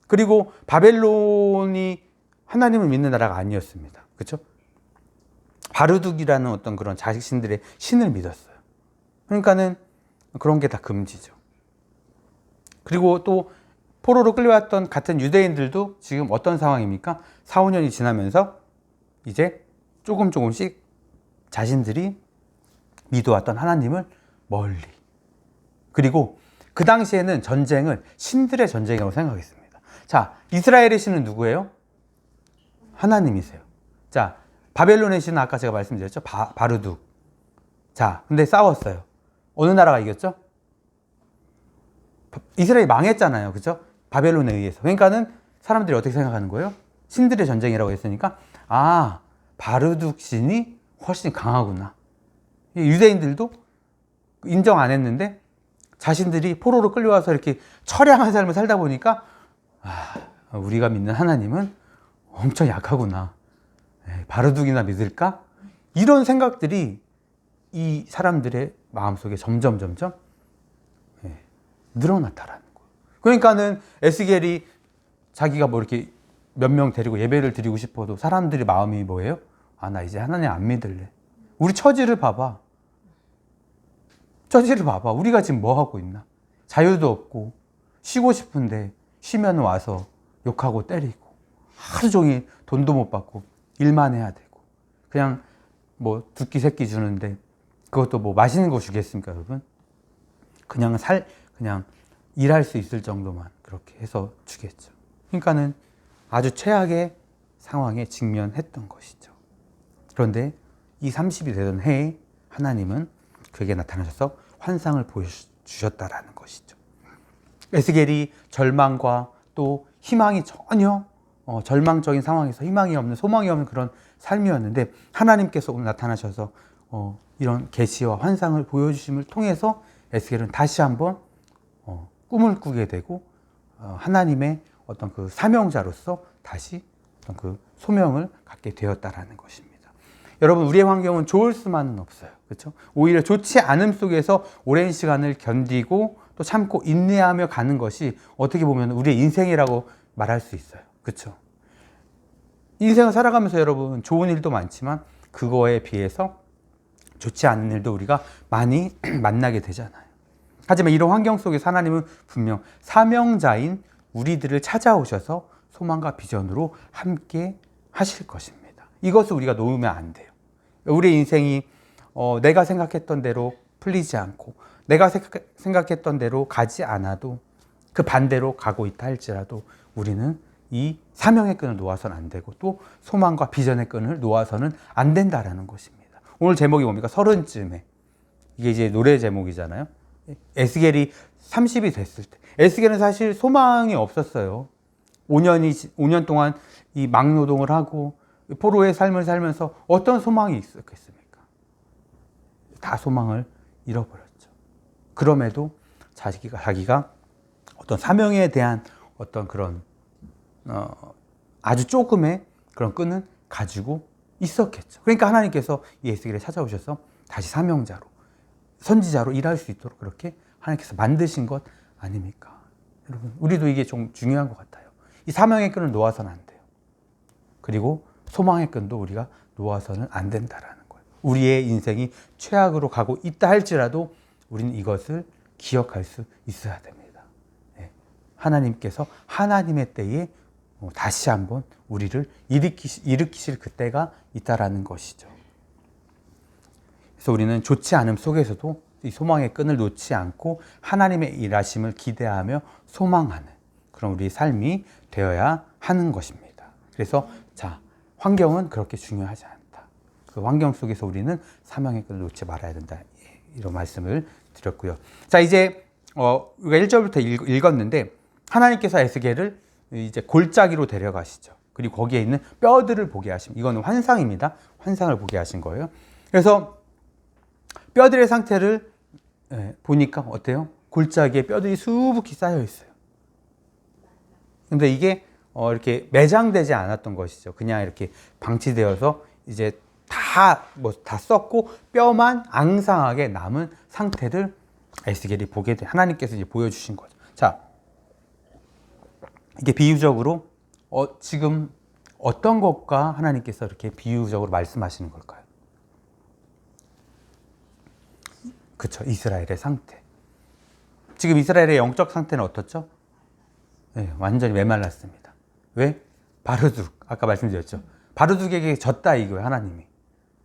그리고 바벨론이 하나님을 믿는 나라가 아니었습니다. 그렇죠? 바르둑이라는 어떤 그런 자신들의 신을 믿었어요. 그러니까는 그런 게 다 금지죠. 그리고 또 포로로 끌려왔던 같은 유대인들도 지금 어떤 상황입니까? 4, 5년이 지나면서 이제 조금씩 자신들이 믿어왔던 하나님을 멀리. 그리고 그 당시에는 전쟁을 신들의 전쟁이라고 생각했습니다. 자, 이스라엘의 신은 누구예요? 하나님이세요. 자, 바벨론의 신은 아까 제가 말씀드렸죠? 바르둑. 자, 근데 싸웠어요. 어느 나라가 이겼죠? 이스라엘이 망했잖아요. 그죠? 바벨론에 의해서. 그러니까는 사람들이 어떻게 생각하는 거예요? 신들의 전쟁이라고 했으니까, 아, 바르둑 신이 훨씬 강하구나. 유대인들도 인정 안 했는데 자신들이 포로로 끌려와서 이렇게 처량한 삶을 살다 보니까, 아, 우리가 믿는 하나님은 엄청 약하구나. 바르둑이나 믿을까? 이런 생각들이 이 사람들의 마음속에 점점 늘어났다라는 거예요. 그러니까는 에스겔이 자기가 뭐 이렇게 몇 명 데리고 예배를 드리고 싶어도 사람들의 마음이 뭐예요? 아, 나 이제 하나님 안 믿을래. 우리 처지를 봐봐. 우리가 지금 뭐 하고 있나? 자유도 없고 쉬고 싶은데 쉬면 와서 욕하고 때리고 하루 종일 돈도 못 받고 일만 해야 되고 그냥 뭐 두 끼 세 끼 주는데 그것도 뭐 맛있는 거 주겠습니까, 여러분? 그냥 일할 수 있을 정도만 그렇게 해서 주겠죠. 그러니까는 아주 최악의 상황에 직면했던 것이죠. 그런데 이 30이 되던 해에 하나님은 그에게 나타나셔서 환상을 보여주셨다라는 것이죠. 에스겔이 절망과 또 희망이 전혀 절망적인 상황에서 희망이 없는 소망이 없는 그런 삶이었는데 하나님께서 오늘 나타나셔서 이런 계시와 환상을 보여주심을 통해서 에스겔은 다시 한번 꿈을 꾸게 되고 하나님의 어떤 그 사명자로서 다시 어떤 그 소명을 갖게 되었다라는 것입니다. 여러분, 우리의 환경은 좋을 수만은 없어요. 그렇죠? 오히려 좋지 않음 속에서 오랜 시간을 견디고 또 참고 인내하며 가는 것이 어떻게 보면 우리의 인생이라고 말할 수 있어요. 그렇죠? 인생을 살아가면서 여러분 좋은 일도 많지만 그거에 비해서 좋지 않은 일도 우리가 많이 만나게 되잖아요. 하지만 이런 환경 속에서 하나님은 분명 사명자인 우리들을 찾아오셔서 소망과 비전으로 함께 하실 것입니다. 이것을 우리가 놓으면 안 돼요. 우리 인생이 내가 생각했던 대로 풀리지 않고 내가 생각했던 대로 가지 않아도 그 반대로 가고 있다 할지라도 우리는 이 사명의 끈을 놓아서는 안 되고 또 소망과 비전의 끈을 놓아서는 안 된다라는 것입니다. 오늘 제목이 뭡니까? 30쯤에. 이게 이제 노래 제목이잖아요. 에스겔이 30이 됐을 때. 에스겔은 사실 소망이 없었어요. 5년 동안 이 막노동을 하고 포로의 삶을 살면서 어떤 소망이 있었겠습니까? 다 소망을 잃어버렸죠. 그럼에도 자기가 어떤 사명에 대한 어떤 그런 아주 조금의 그런 끈은 가지고 있었겠죠. 그러니까 하나님께서 이 에스겔에 찾아오셔서 다시 사명자로, 선지자로 일할 수 있도록 그렇게 하나님께서 만드신 것 아닙니까? 여러분, 우리도 이게 좀 중요한 것 같아요. 이 사명의 끈을 놓아서는 안 돼요. 그리고 소망의 끈도 우리가 놓아서는 안 된다라는 거예요. 우리의 인생이 최악으로 가고 있다 할지라도 우리는 이것을 기억할 수 있어야 됩니다. 하나님께서 하나님의 때에 다시 한번 우리를 일으키실 그때가 있다라는 것이죠. 그래서 우리는 좋지 않음 속에서도 이 소망의 끈을 놓지 않고 하나님의 일하심을 기대하며 소망하는 그런 우리 삶이 되어야 하는 것입니다. 그래서 환경은 그렇게 중요하지 않다. 그 환경 속에서 우리는 사명의 끈을 놓지 말아야 된다. 이런 말씀을 드렸고요. 자, 이제 우리가 1절부터 읽었는데 하나님께서 에스겔을 이제 골짜기로 데려가시죠. 그리고 거기에 있는 뼈들을 보게 하십니다. 이거는 환상입니다. 환상을 보게 하신 거예요. 그래서 뼈들의 상태를 보니까 어때요? 골짜기에 뼈들이 수북히 쌓여 있어요. 근데 이게 이렇게 매장되지 않았던 것이죠. 그냥 이렇게 방치되어서 이제 다 썩고 뼈만 앙상하게 남은 상태를 에스겔이 보게 돼. 하나님께서 이제 보여주신 거죠. 자, 이게 비유적으로 지금 어떤 것과 하나님께서 이렇게 비유적으로 말씀하시는 걸까요? 그렇죠. 이스라엘의 상태. 지금 이스라엘의 영적 상태는 어떻죠? 네, 완전히 메말랐습니다. 왜? 바르둑, 아까 말씀드렸죠. 바르둑에게 졌다 이거예요, 하나님이.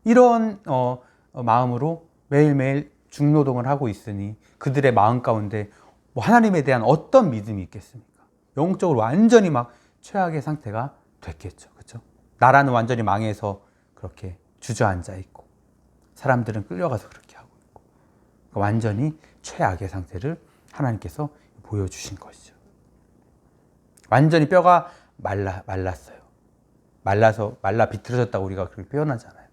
이런 마음으로 매일매일 중노동을 하고 있으니 그들의 마음 가운데 뭐 하나님에 대한 어떤 믿음이 있겠습니까? 영적으로 완전히 막 최악의 상태가 됐겠죠. 그렇죠? 나라는 완전히 망해서 그렇게 주저앉아 있고 사람들은 끌려가서 그렇게 하고 있고 완전히 최악의 상태를 하나님께서 보여주신 것이죠. 완전히 뼈가 말랐어요. 말라 비틀어졌다고 우리가 그렇게 표현하잖아요.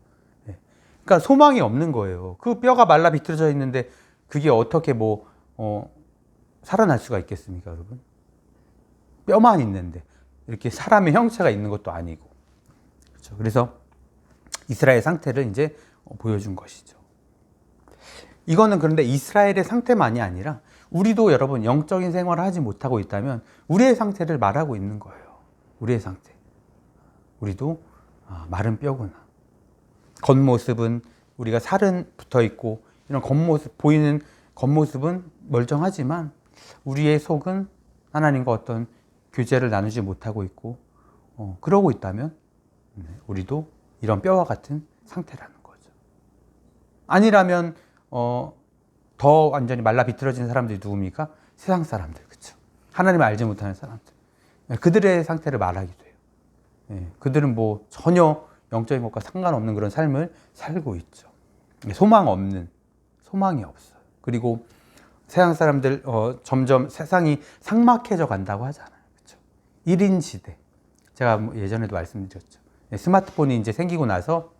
네. 그러니까 소망이 없는 거예요. 그 뼈가 말라 비틀어져 있는데 그게 어떻게 살아날 수가 있겠습니까, 여러분? 뼈만 있는데 이렇게 사람의 형체가 있는 것도 아니고. 그렇죠? 그래서 이스라엘 상태를 이제 보여준 것이죠. 이거는 그런데 이스라엘의 상태만이 아니라 우리도 여러분 영적인 생활을 하지 못하고 있다면 우리의 상태를 말하고 있는 거예요. 우리의 상태. 우리도 마른 뼈구나. 겉모습은 우리가 살은 붙어 있고 이런 보이는 겉모습은 멀쩡하지만 우리의 속은 하나님과 어떤 교제를 나누지 못하고 있고 그러고 있다면 우리도 이런 뼈와 같은 상태라는 거죠. 아니라면 더 완전히 말라 비틀어진 사람들이 누굽니까? 세상 사람들, 그렇죠? 하나님을 알지 못하는 사람들. 그들의 상태를 말하기도 해요. 그들은 뭐 전혀 영적인 것과 상관없는 그런 삶을 살고 있죠. 소망이 없어요. 그리고 세상 사람들 점점 세상이 삭막해져 간다고 하잖아요. 그렇죠? 1인 시대. 제가 예전에도 말씀드렸죠. 스마트폰이 이제 생기고 나서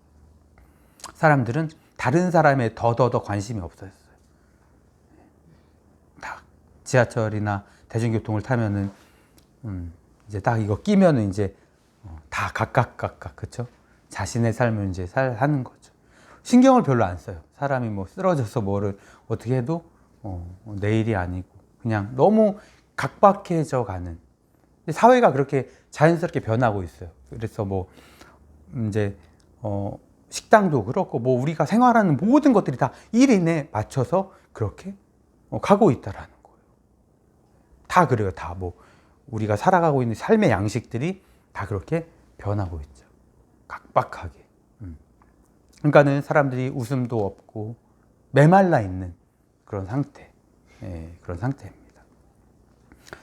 사람들은 다른 사람에 더 관심이 없어졌어요. 다 지하철이나 대중교통을 타면은 이제 딱 이거 끼면은 이제 다 각각 그렇죠? 자신의 삶을 이제 하는 거죠. 신경을 별로 안 써요. 사람이 뭐 쓰러져서 뭐를 어떻게 해도 내일이 아니고 그냥 너무 각박해져 가는. 사회가 그렇게 자연스럽게 변하고 있어요. 그래서 뭐 이제 식당도 그렇고 뭐 우리가 생활하는 모든 것들이 다 1인에 맞춰서 그렇게 가고 있다라는 거예요. 다 그래요. 다 뭐 우리가 살아가고 있는 삶의 양식들이 다 그렇게 변하고 있죠. 각박하게. 그러니까는 사람들이 웃음도 없고 메말라 있는 그런 상태. 그런 상태입니다.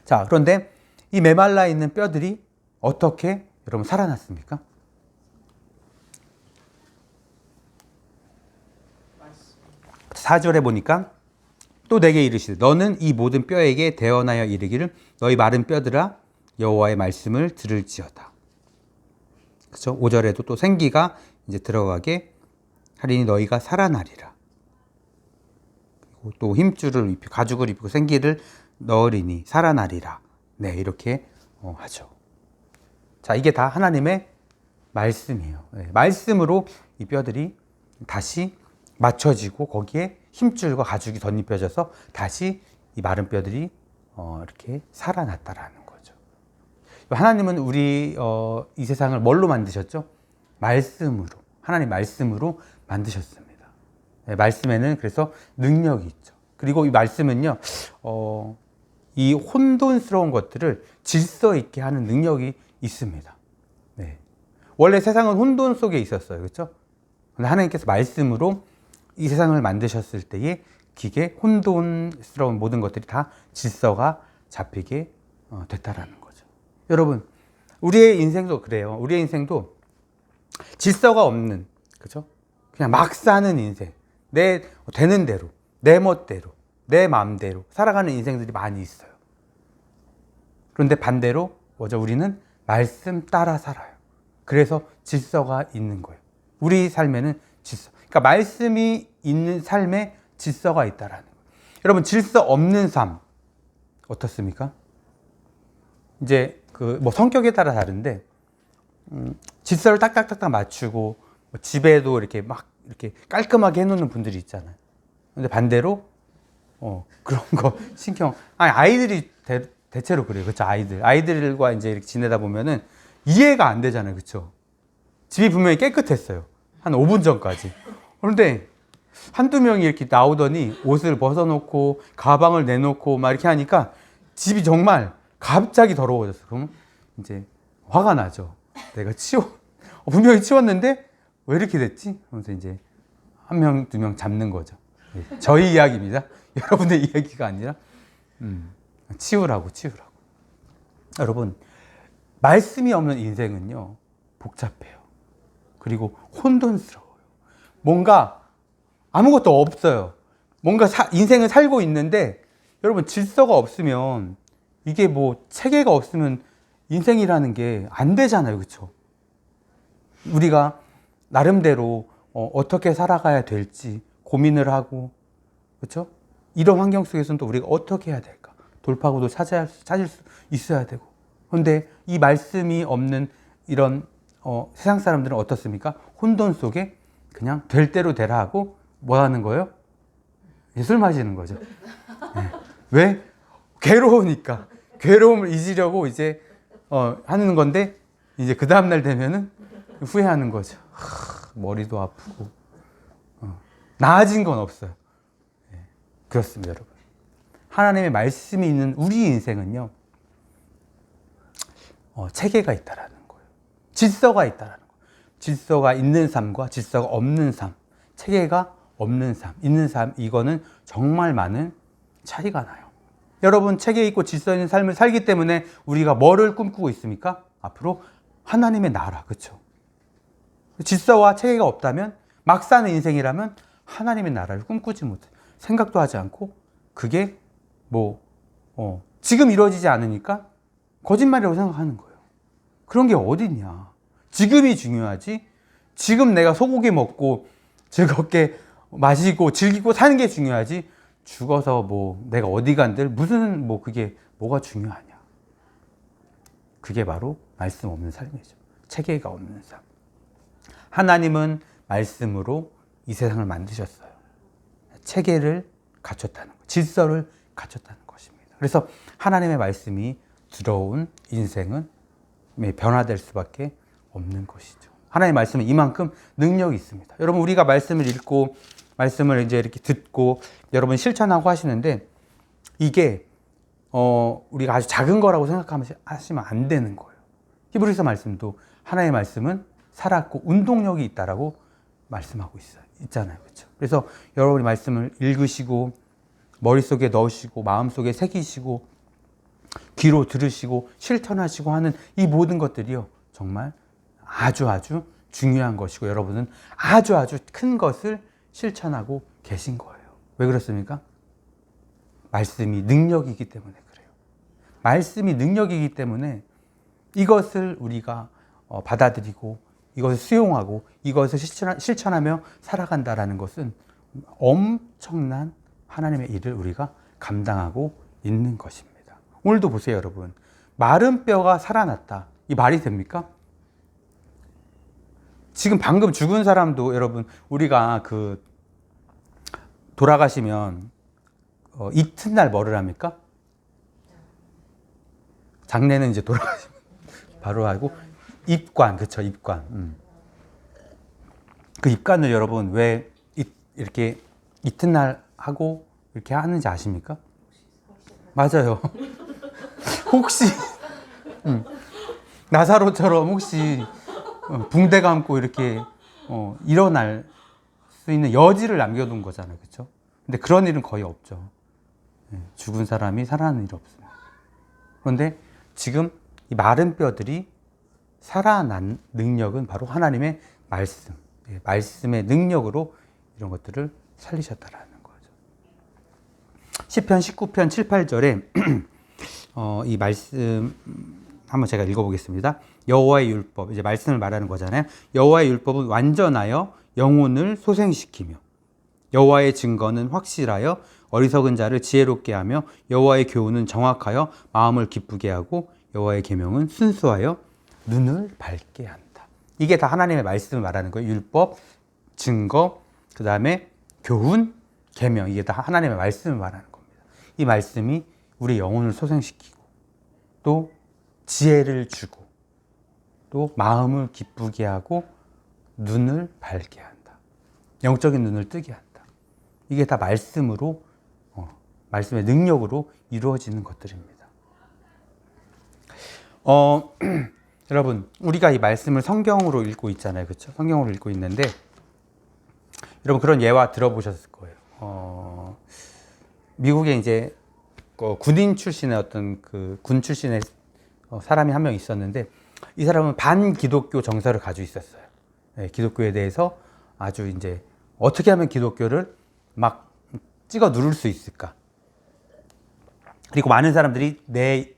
자, 그런데 이 메말라 있는 뼈들이 어떻게 여러분 살아났습니까? 4절에 보니까 또 내게 이르시되 너는 이 모든 뼈에게 대언하여 이르기를 너희 마른 뼈들아 여호와의 말씀을 들을지어다. 그렇죠? 5절에도 또 생기가 이제 들어가게 하리니 너희가 살아나리라. 그리고 또 힘줄을 입히고 가죽을 입히고 생기를 넣으리니 살아나리라. 네, 이렇게 하죠. 자, 이게 다 하나님의 말씀이에요. 네, 말씀으로 이 뼈들이 다시 맞춰지고 거기에 힘줄과 가죽이 덧입혀져서 다시 이 마른 뼈들이 이렇게 살아났다라는 거죠. 하나님은 우리 이 세상을 뭘로 만드셨죠? 말씀으로. 하나님 말씀으로 만드셨습니다. 네, 말씀에는 그래서 능력이 있죠. 그리고 이 말씀은요, 이 혼돈스러운 것들을 질서 있게 하는 능력이 있습니다. 네. 원래 세상은 혼돈 속에 있었어요. 그렇죠? 근데 하나님께서 말씀으로 이 세상을 만드셨을 때에 기계 혼돈스러운 모든 것들이 다 질서가 잡히게 됐다라는 거죠. 여러분, 우리의 인생도 그래요. 우리의 인생도 질서가 없는, 그죠? 그냥 막 사는 인생, 내 되는 대로, 내 멋대로, 내 마음대로 살아가는 인생들이 많이 있어요. 그런데 반대로 먼저 우리는 말씀 따라 살아요. 그래서 질서가 있는 거예요. 우리 삶에는 질서. 그러니까 말씀이 있는 삶에 질서가 있다라는 거예요. 여러분, 질서 없는 삶 어떻습니까? 이제 그 뭐 성격에 따라 다른데 질서를 딱딱딱딱 맞추고 뭐 집에도 이렇게 막 이렇게 깔끔하게 해놓는 분들이 있잖아요. 근데 반대로 그런 거 신경 아이들이 대체로 그래요. 그렇죠? 아이들과 이제 이렇게 지내다 보면은 이해가 안 되잖아요. 그렇죠? 집이 분명히 깨끗했어요. 한 5분 전까지. 그런데 한두 명이 이렇게 나오더니 옷을 벗어놓고 가방을 내놓고 막 이렇게 하니까 집이 정말 갑자기 더러워졌어요. 그러면 이제 화가 나죠. 내가 분명히 치웠는데 왜 이렇게 됐지? 그러면서 이제 한 명, 두 명 잡는 거죠. 저희 이야기입니다. 여러분의 이야기가 아니라 치우라고. 여러분, 말씀이 없는 인생은요 복잡해요. 그리고 혼돈스러워요. 뭔가 아무것도 없어요. 뭔가 인생을 살고 있는데 여러분, 질서가 없으면 이게 뭐 체계가 없으면 인생이라는 게 안 되잖아요. 그렇죠? 우리가 나름대로 어떻게 살아가야 될지 고민을 하고, 그렇죠? 이런 환경 속에서는 또 우리가 어떻게 해야 될까? 돌파구도 찾을 수 있어야 되고. 그런데 이 말씀이 없는 이런 세상 사람들은 어떻습니까? 혼돈 속에 그냥 될 대로 되라 하고 뭐 하는 거예요? 술 마시는 거죠. 네. 왜? 괴로우니까. 괴로움을 잊으려고 이제 하는 건데 이제 그 다음날 되면은 후회하는 거죠. 머리도 아프고 나아진 건 없어요. 네. 그렇습니다, 여러분. 하나님의 말씀이 있는 우리 인생은요 체계가 있다라는 거예요. 질서가 있다라는 거예요. 질서가 있는 삶과 질서가 없는 삶, 체계가 없는 삶, 있는 삶, 이거는 정말 많은 차이가 나요. 여러분, 체계 있고 질서 있는 삶을 살기 때문에 우리가 뭐를 꿈꾸고 있습니까? 앞으로 하나님의 나라, 그렇죠? 질서와 체계가 없다면, 막 사는 인생이라면 하나님의 나라를 꿈꾸지 못해, 생각도 하지 않고, 그게 지금 이루어지지 않으니까 거짓말이라고 생각하는 거예요. 그런 게 어딨냐? 지금이 중요하지. 지금 내가 소고기 먹고 즐겁게 마시고 즐기고 사는 게 중요하지. 죽어서 내가 어디 간들 무슨 그게 뭐가 중요하냐. 그게 바로 말씀 없는 삶이죠. 체계가 없는 삶. 하나님은 말씀으로 이 세상을 만드셨어요. 체계를 갖췄다는 것, 질서를 갖췄다는 것입니다. 그래서 하나님의 말씀이 들어온 인생은 변화될 수밖에 없는 것이죠. 하나님의 말씀은 이만큼 능력이 있습니다. 여러분, 우리가 말씀을 읽고 말씀을 이제 이렇게 듣고 여러분 실천하고 하시는데 이게 우리가 아주 작은 거라고 생각하시면 안 되는 거예요. 히브리서 말씀도 하나님의 말씀은 살았고 운동력이 있다라고 말씀하고 있잖아요. 그렇죠? 그래서 여러분이 말씀을 읽으시고 머릿속에 넣으시고 마음속에 새기시고 귀로 들으시고 실천하시고 하는 이 모든 것들이요 정말 아주 중요한 것이고 여러분은 아주 큰 것을 실천하고 계신 거예요. 왜 그렇습니까? 말씀이 능력이기 때문에 그래요. 말씀이 능력이기 때문에 이것을 우리가 받아들이고 이것을 수용하고 이것을 실천하며 살아간다라는 것은 엄청난 하나님의 일을 우리가 감당하고 있는 것입니다. 오늘도 보세요, 여러분. 마른 뼈가 살아났다. 이 말이 됩니까? 지금 방금 죽은 사람도 여러분 우리가 돌아가시면 이튿날 뭐를 합니까? 장례는 이제 돌아가시면 바로 하고 입관, 그렇죠? 입관. 그 입관을 여러분 왜 이렇게 이튿날 하고 이렇게 하는지 아십니까? 맞아요. 혹시 나사로처럼 혹시 붕대 감고 이렇게 일어날 수 있는 여지를 남겨둔 거잖아요. 그렇죠? 근데 그런 일은 거의 없죠. 죽은 사람이 살아나는 일이 없습니다. 그런데 지금 이 마른 뼈들이 살아난 능력은 바로 하나님의 말씀, 말씀의 능력으로 이런 것들을 살리셨다라는 거죠. 시편 19편 7, 8절에 이 말씀 한번 제가 읽어보겠습니다. 여호와의 율법, 이제 말씀을 말하는 거잖아요. 여호와의 율법은 완전하여 영혼을 소생시키며 여호와의 증거는 확실하여 어리석은 자를 지혜롭게 하며 여호와의 교훈은 정확하여 마음을 기쁘게 하고 여호와의 계명은 순수하여 눈을 밝게 한다. 이게 다 하나님의 말씀을 말하는 거예요. 율법, 증거, 그 다음에 교훈, 계명, 이게 다 하나님의 말씀을 말하는 겁니다. 이 말씀이 우리 영혼을 소생시키고 또 지혜를 주고 또 마음을 기쁘게 하고 눈을 밝게 한다. 영적인 눈을 뜨게 한다. 이게 다 말씀으로 말씀의 능력으로 이루어지는 것들입니다. 여러분, 우리가 이 말씀을 성경으로 읽고 있잖아요. 그렇죠? 성경으로 읽고 있는데 여러분 그런 예화 들어보셨을 거예요. 미국에 이제 군인 출신의 어떤 그 군 출신의 사람이 한 명 있었는데 이 사람은 반기독교 정서를 가지고 있었어요. 네, 기독교에 대해서 아주 이제 어떻게 하면 기독교를 막 찍어 누를 수 있을까? 그리고 많은 사람들이 내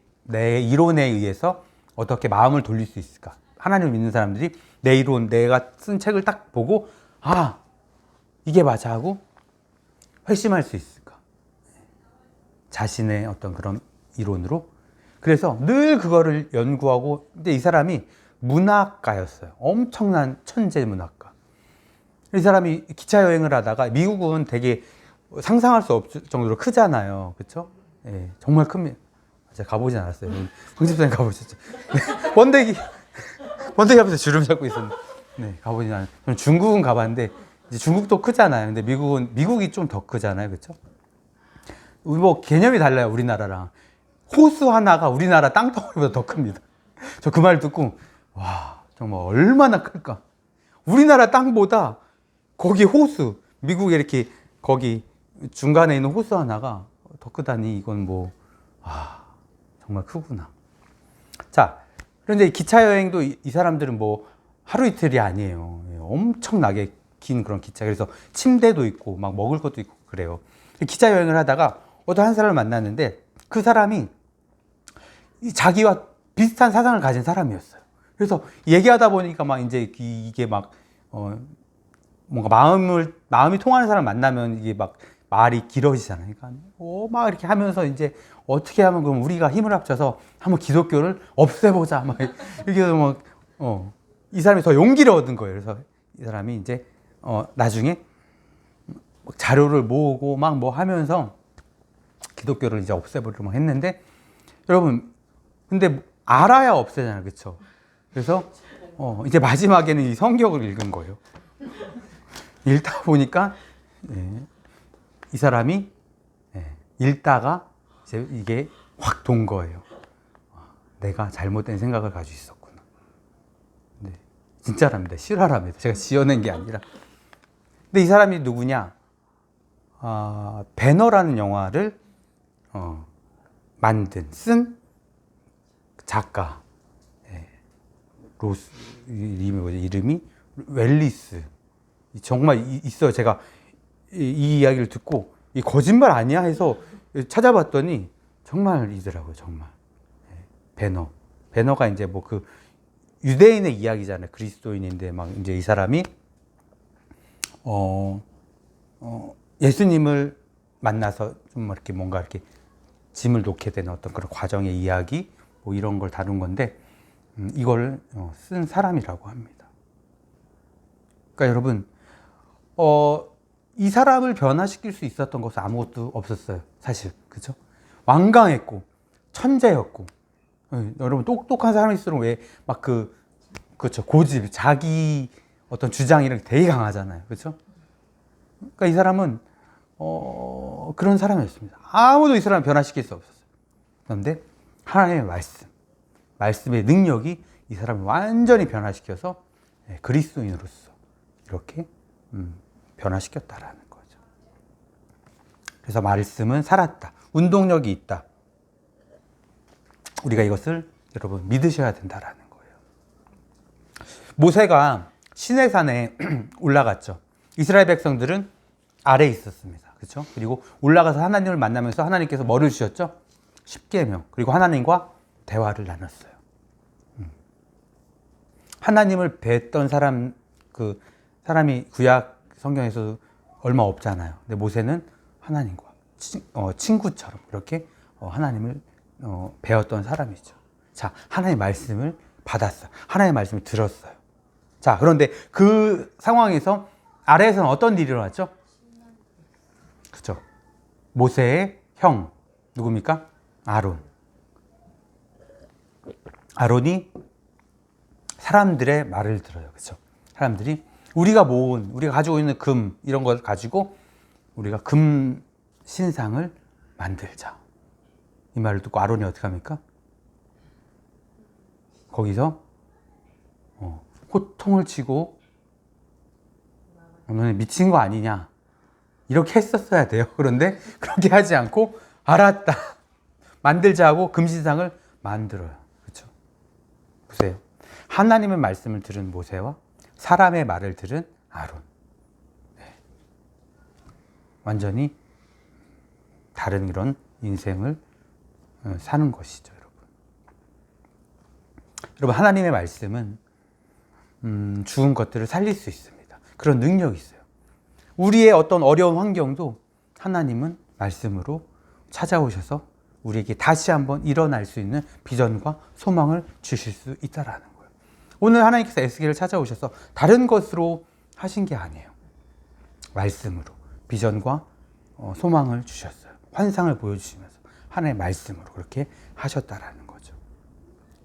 이론에 의해서 어떻게 마음을 돌릴 수 있을까? 하나님을 믿는 사람들이 내 이론, 내가 쓴 책을 딱 보고 아, 이게 맞아 하고 회심할 수 있을까? 자신의 어떤 그런 이론으로. 그래서 늘 그거를 연구하고, 근데 이 사람이 문학가였어요. 엄청난 천재 문학가. 이 사람이 기차 여행을 하다가 미국은 되게 상상할 수 없을 정도로 크잖아요. 그렇죠? 예, 정말 큽니다. 제가 가보진 않았어요. 황집사님 가보셨죠? 네, 번데기 앞에서 주름 잡고 있었는데, 네, 가보진 않았어요. 저는 중국은 가봤는데, 이제 중국도 크잖아요. 근데 미국이 좀 더 크잖아요. 그렇죠? 뭐 개념이 달라요. 우리나라랑. 호수 하나가 우리나라 땅덩어리보다 더 큽니다. 저 그 말 듣고 와, 정말 얼마나 클까? 우리나라 땅보다 거기 호수, 미국에 이렇게 거기 중간에 있는 호수 하나가 더 크다니 이건 뭐 정말 크구나. 자, 그런데 기차 여행도 이 사람들은 뭐 하루 이틀이 아니에요. 엄청나게 긴 그런 기차. 그래서 침대도 있고 막 먹을 것도 있고 그래요. 기차 여행을 하다가 어떤 한 사람을 만났는데 그 사람이 자기와 비슷한 사상을 가진 사람이었어요. 그래서 얘기하다 보니까 막 이제 이게 막 뭔가 마음이 통하는 사람 만나면 이게 막 말이 길어지잖아요. 그러니까 막 이렇게 하면서 이제 어떻게 하면 그럼 우리가 힘을 합쳐서 한번 기독교를 없애보자. 막 이렇게 막 이 사람이 더 용기를 얻은 거예요. 그래서 이 사람이 이제 나중에 자료를 모으고 막 뭐 하면서 기독교를 이제 없애보려고 했는데 여러분 근데 알아야 없애잖아요. 그렇죠? 그래서 이제 마지막에는 이 성경을 읽은 거예요. 읽다 보니까 이 사람이 읽다가 이제 이게 확 돈 거예요. 내가 잘못된 생각을 가지고 있었구나. 네, 진짜랍니다. 실화랍니다. 제가 지어낸 게 아니라. 근데 이 사람이 누구냐? 배너라는 영화를 쓴 작가. 로스 이름이 웰리스. 정말 있어요. 제가 이 이야기를 듣고 이 거짓말 아니야 해서 찾아봤더니 정말이더라고요. 정말. 배너가 이제 뭐 그 유대인의 이야기잖아요. 그리스도인인데 막 이제 이 사람이 예수님을 만나서 좀 이렇게 뭔가 이렇게 짐을 놓게 되는 어떤 그런 과정의 이야기 뭐 이런 걸 다룬 건데 이걸 쓴 사람이라고 합니다. 그러니까 여러분 이 사람을 변화시킬 수 있었던 것은 아무것도 없었어요. 사실 그죠? 완강했고 천재였고 여러분 똑똑한 사람일수록 왜 막 그렇죠 고집 자기 어떤 주장이 되게 강하잖아요. 그렇죠? 그러니까 이 사람은 그런 사람이었습니다. 아무도 이 사람을 변화시킬 수 없었어요. 그런데 하나님의 말씀의 능력이 이 사람을 완전히 변화시켜서 그리스도인으로서 이렇게 변화시켰다라는 거죠. 그래서 말씀은 살았다. 운동력이 있다. 우리가 이것을 여러분 믿으셔야 된다라는 거예요. 모세가 시내산에 올라갔죠. 이스라엘 백성들은 아래에 있었습니다. 그렇죠? 그리고 올라가서 하나님을 만나면서 하나님께서 뭐를 주셨죠? 십계명. 그리고 하나님과 대화를 나눴어요. 하나님을 뵀던 사람, 그 사람이 구약 성경에서 얼마 없잖아요. 근데 모세는 하나님과 친구처럼 이렇게 하나님을 배웠던 사람이죠. 자, 하나님의 말씀을 받았어요. 하나님의 말씀을 들었어요. 자, 그런데 그 상황에서 아래에서는 어떤 일이 일어났죠? 그렇죠. 모세의 형 누굽니까? 아론. 아론이 사람들의 말을 들어요. 그렇죠. 사람들이 우리가 가지고 있는 금 이런 걸 가지고 우리가 금 신상을 만들자. 이 말을 듣고 아론이 어떻게 합니까? 거기서 호통을 치고 너는 미친 거 아니냐 이렇게 했었어야 돼요. 그런데 그렇게 하지 않고 알았다 만들자 하고 금신상을 만들어요. 그렇죠? 보세요. 하나님의 말씀을 들은 모세와 사람의 말을 들은 아론. 네. 완전히 다른 이런 인생을 사는 것이죠, 여러분. 여러분, 하나님의 말씀은 죽은 것들을 살릴 수 있습니다. 그런 능력이 있어요. 우리의 어떤 어려운 환경도 하나님은 말씀으로 찾아오셔서 우리에게 다시 한번 일어날 수 있는 비전과 소망을 주실 수 있다라는 거예요. 오늘 하나님께서 에스겔을 찾아오셔서 다른 것으로 하신 게 아니에요. 말씀으로 비전과 소망을 주셨어요. 환상을 보여주시면서 하나님의 말씀으로 그렇게 하셨다라는 거죠.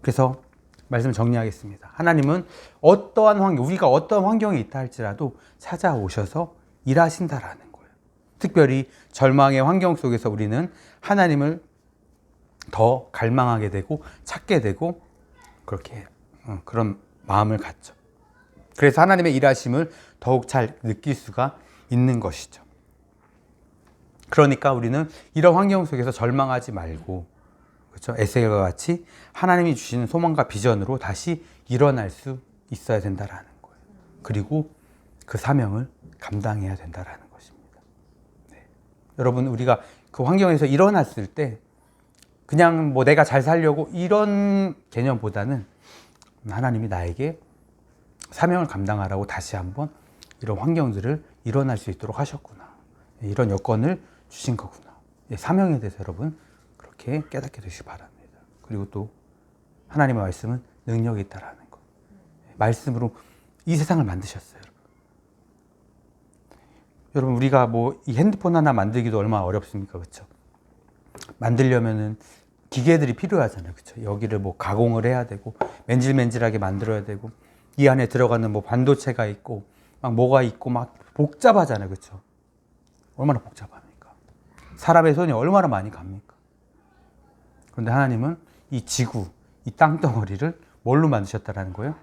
그래서 말씀 정리하겠습니다. 하나님은 어떠한 환경, 우리가 어떤 환경에 있다 할지라도 찾아오셔서 일하신다라는 거예요. 특별히 절망의 환경 속에서 우리는 하나님을 더 갈망하게 되고 찾게 되고 그렇게 그런 마음을 갖죠. 그래서 하나님의 일하심을 더욱 잘 느낄 수가 있는 것이죠. 그러니까 우리는 이런 환경 속에서 절망하지 말고, 그렇죠? 에스겔과 같이 하나님이 주시는 소망과 비전으로 다시 일어날 수 있어야 된다라는 거예요. 그리고 그 사명을 감당해야 된다라는 것입니다. 네. 여러분, 우리가 그 환경에서 일어났을 때 그냥 뭐 내가 잘 살려고 이런 개념보다는 하나님이 나에게 사명을 감당하라고 다시 한번 이런 환경들을 일어날 수 있도록 하셨구나. 이런 여건을 주신 거구나. 사명에 대해서 여러분 그렇게 깨닫게 되시기 바랍니다. 그리고 또 하나님의 말씀은 능력이 있다라는 것. 말씀으로 이 세상을 만드셨어요. 여러분 우리가 뭐 이 핸드폰 하나 만들기도 얼마나 어렵습니까? 그렇죠? 만들려면은 기계들이 필요하잖아요. 그렇죠? 여기를 뭐 가공을 해야 되고 맨질맨질하게 만들어야 되고 이 안에 들어가는 뭐 반도체가 있고 막 뭐가 있고 막 복잡하잖아요. 그렇죠? 얼마나 복잡합니까? 사람의 손이 얼마나 많이 갑니까? 그런데 하나님은 이 지구, 이 땅덩어리를 뭘로 만드셨다라는 거예요?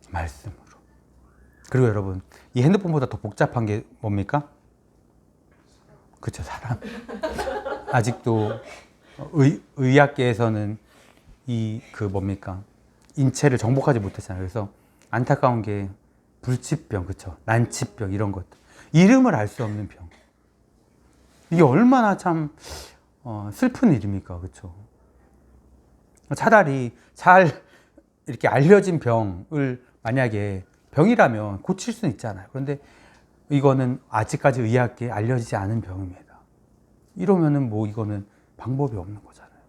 말씀으로. 그리고 여러분, 이 핸드폰보다 더 복잡한 게 뭡니까? 그렇죠, 사람. 아직도 의학계에서는 뭡니까? 인체를 정복하지 못했잖아요. 그래서 안타까운 게 불치병, 그렇죠? 난치병 이런 것들. 이름을 알 수 없는 병. 이게 얼마나 참 슬픈 일입니까? 그렇죠? 차라리 잘 이렇게 알려진 병을 만약에 병이라면 고칠 수는 있잖아요. 그런데 이거는 아직까지 의학계에 알려지지 않은 병입니다. 이러면은 뭐 이거는 방법이 없는 거잖아요.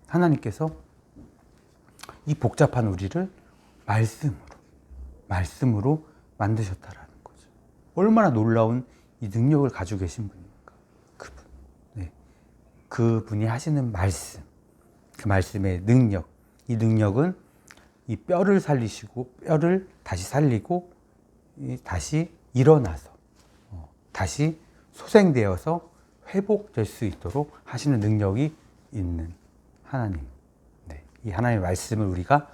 하나님께서 이 복잡한 우리를 말씀으로 만드셨다라는 거죠. 얼마나 놀라운 이 능력을 가지고 계신 분입니까? 그분. 네. 그분이 하시는 말씀, 그 말씀의 능력, 이 능력은 이 뼈를 살리시고 뼈를 다시 살리고 다시 일어나서 다시 소생되어서 회복될 수 있도록 하시는 능력이 있는 하나님. 네. 이 하나님의 말씀을 우리가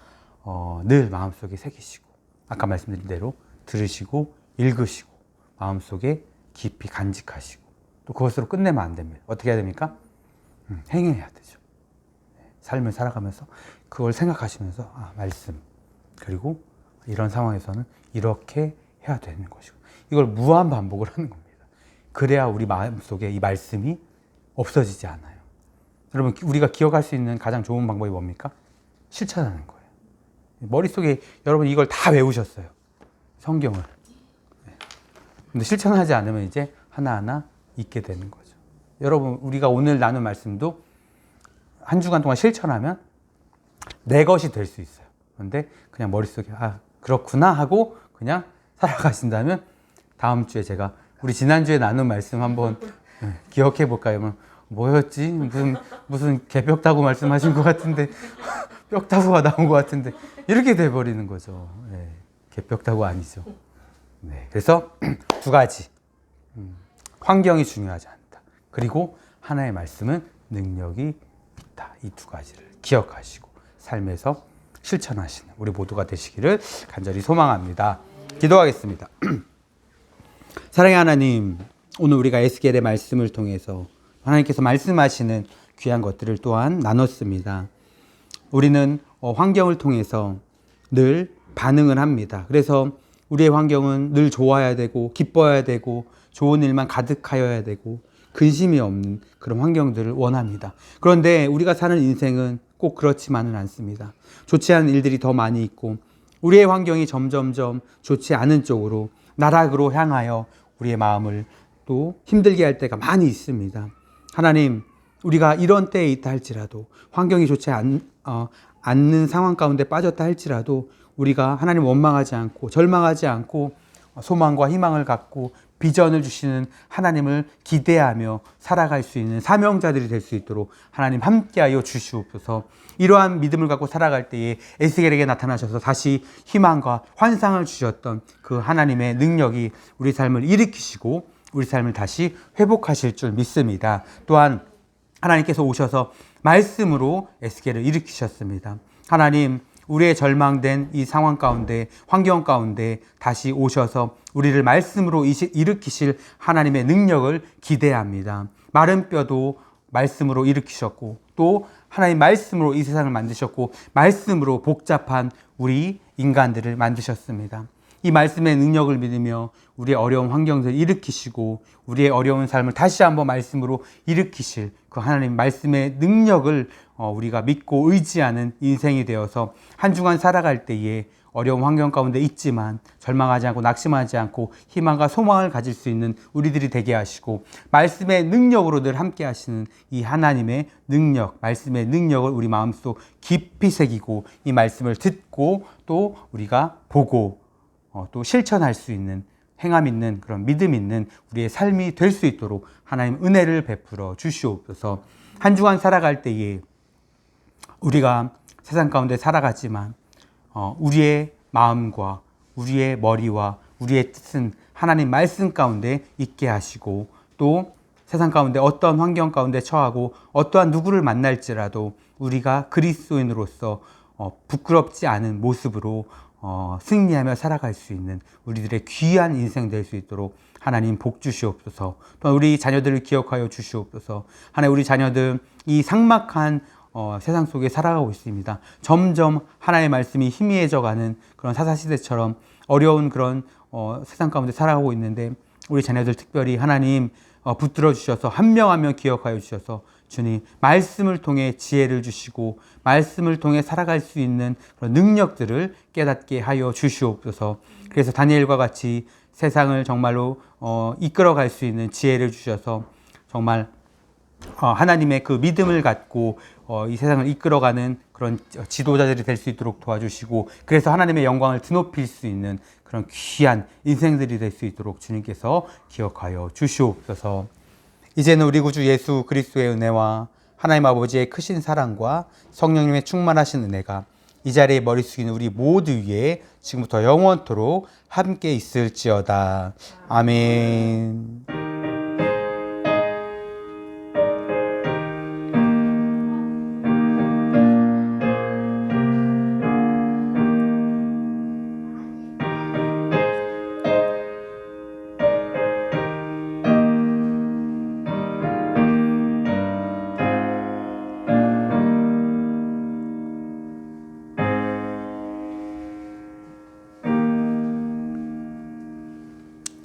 늘 마음속에 새기시고 아까 말씀드린 대로 들으시고 읽으시고 마음속에 깊이 간직하시고 또 그것으로 끝내면 안 됩니다. 어떻게 해야 됩니까? 행해야 되죠. 삶을 살아가면서 그걸 생각하시면서 말씀 그리고 이런 상황에서는 이렇게 해야 되는 것이고, 이걸 무한 반복을 하는 겁니다. 그래야 우리 마음속에 이 말씀이 없어지지 않아요. 여러분, 우리가 기억할 수 있는 가장 좋은 방법이 뭡니까? 실천하는 거예요. 머릿속에 여러분 이걸 다 외우셨어요. 성경을. 근데 실천하지 않으면 이제 하나하나 잊게 되는 거죠. 여러분, 우리가 오늘 나눈 말씀도 한 주간 동안 실천하면 내 것이 될 수 있어요. 그런데 그냥 머릿속에 그렇구나 하고 그냥 살아가신다면 다음 주에 제가 우리 지난주에 나눈 말씀 한번 기억해 볼까요? 뭐였지? 무슨 개벽다구 말씀하신 것 같은데 뼈다구가 나온 것 같은데 이렇게 돼버리는 거죠. 네, 개벽다구 아니죠. 네, 그래서 두 가지. 환경이 중요하지 않다. 그리고 하나의 말씀은 능력이 있다. 이 두 가지를 기억하시고 삶에서 실천하시는 우리 모두가 되시기를 간절히 소망합니다. 기도하겠습니다. 사랑의 하나님, 오늘 우리가 에스겔의 말씀을 통해서 하나님께서 말씀하시는 귀한 것들을 또한 나눴습니다. 우리는 환경을 통해서 늘 반응을 합니다. 그래서 우리의 환경은 늘 좋아야 되고 기뻐야 되고 좋은 일만 가득하여야 되고 근심이 없는 그런 환경들을 원합니다. 그런데 우리가 사는 인생은 꼭 그렇지만은 않습니다. 좋지 않은 일들이 더 많이 있고 우리의 환경이 점점점 좋지 않은 쪽으로 나락으로 향하여 우리의 마음을 또 힘들게 할 때가 많이 있습니다. 하나님, 우리가 이런 때에 있다 할지라도 환경이 좋지 않는 상황 가운데 빠졌다 할지라도 우리가 하나님 원망하지 않고 절망하지 않고 소망과 희망을 갖고 비전을 주시는 하나님을 기대하며 살아갈 수 있는 사명자들이 될 수 있도록 하나님 함께하여 주시옵소서. 이러한 믿음을 갖고 살아갈 때에 에스겔에게 나타나셔서 다시 희망과 환상을 주셨던 그 하나님의 능력이 우리 삶을 일으키시고 우리 삶을 다시 회복하실 줄 믿습니다. 또한 하나님께서 오셔서 말씀으로 에스겔을 일으키셨습니다. 하나님, 우리의 절망된 이 상황 가운데, 환경 가운데 다시 오셔서 우리를 말씀으로 일으키실 하나님의 능력을 기대합니다. 마른 뼈도 말씀으로 일으키셨고 또 하나님 말씀으로 이 세상을 만드셨고 말씀으로 복잡한 우리 인간들을 만드셨습니다. 이 말씀의 능력을 믿으며 우리의 어려운 환경들을 일으키시고 우리의 어려운 삶을 다시 한번 말씀으로 일으키실 그 하나님 말씀의 능력을 우리가 믿고 의지하는 인생이 되어서 한 주간 살아갈 때에 어려운 환경 가운데 있지만 절망하지 않고 낙심하지 않고 희망과 소망을 가질 수 있는 우리들이 되게 하시고 말씀의 능력으로 늘 함께 하시는 이 하나님의 능력, 말씀의 능력을 우리 마음속 깊이 새기고 이 말씀을 듣고 또 우리가 보고 또 실천할 수 있는 행함 있는 그런 믿음 있는 우리의 삶이 될 수 있도록 하나님 은혜를 베풀어 주시옵소서. 한 주간 살아갈 때에 우리가 세상 가운데 살아가지만 우리의 마음과 우리의 머리와 우리의 뜻은 하나님 말씀 가운데 있게 하시고 또 세상 가운데 어떠한 환경 가운데 처하고 어떠한 누구를 만날지라도 우리가 그리스도인으로서 부끄럽지 않은 모습으로 승리하며 살아갈 수 있는 우리들의 귀한 인생 될 수 있도록 하나님 복 주시옵소서. 또 우리 자녀들을 기억하여 주시옵소서. 하나님, 우리 자녀들 이 삭막한 세상 속에 살아가고 있습니다. 점점 하나님의 말씀이 희미해져가는 그런 사사시대처럼 어려운 그런 세상 가운데 살아가고 있는데 우리 자녀들 특별히 하나님 붙들어 주셔서 한 명 한 명 기억하여 주셔서 주님 말씀을 통해 지혜를 주시고 말씀을 통해 살아갈 수 있는 그런 능력들을 깨닫게 하여 주시옵소서. 그래서 다니엘과 같이 세상을 정말로 이끌어갈 수 있는 지혜를 주셔서 정말 하나님의 그 믿음을 갖고 이 세상을 이끌어가는 그런 지도자들이 될 수 있도록 도와주시고 그래서 하나님의 영광을 드높일 수 있는 그런 귀한 인생들이 될 수 있도록 주님께서 기억하여 주시옵소서. 이제는 우리 구주 예수 그리스도의 은혜와 하나님 아버지의 크신 사랑과 성령님의 충만하신 은혜가 이 자리에 머리 숙이는 우리 모두 위에 지금부터 영원토록 함께 있을지어다. 아멘.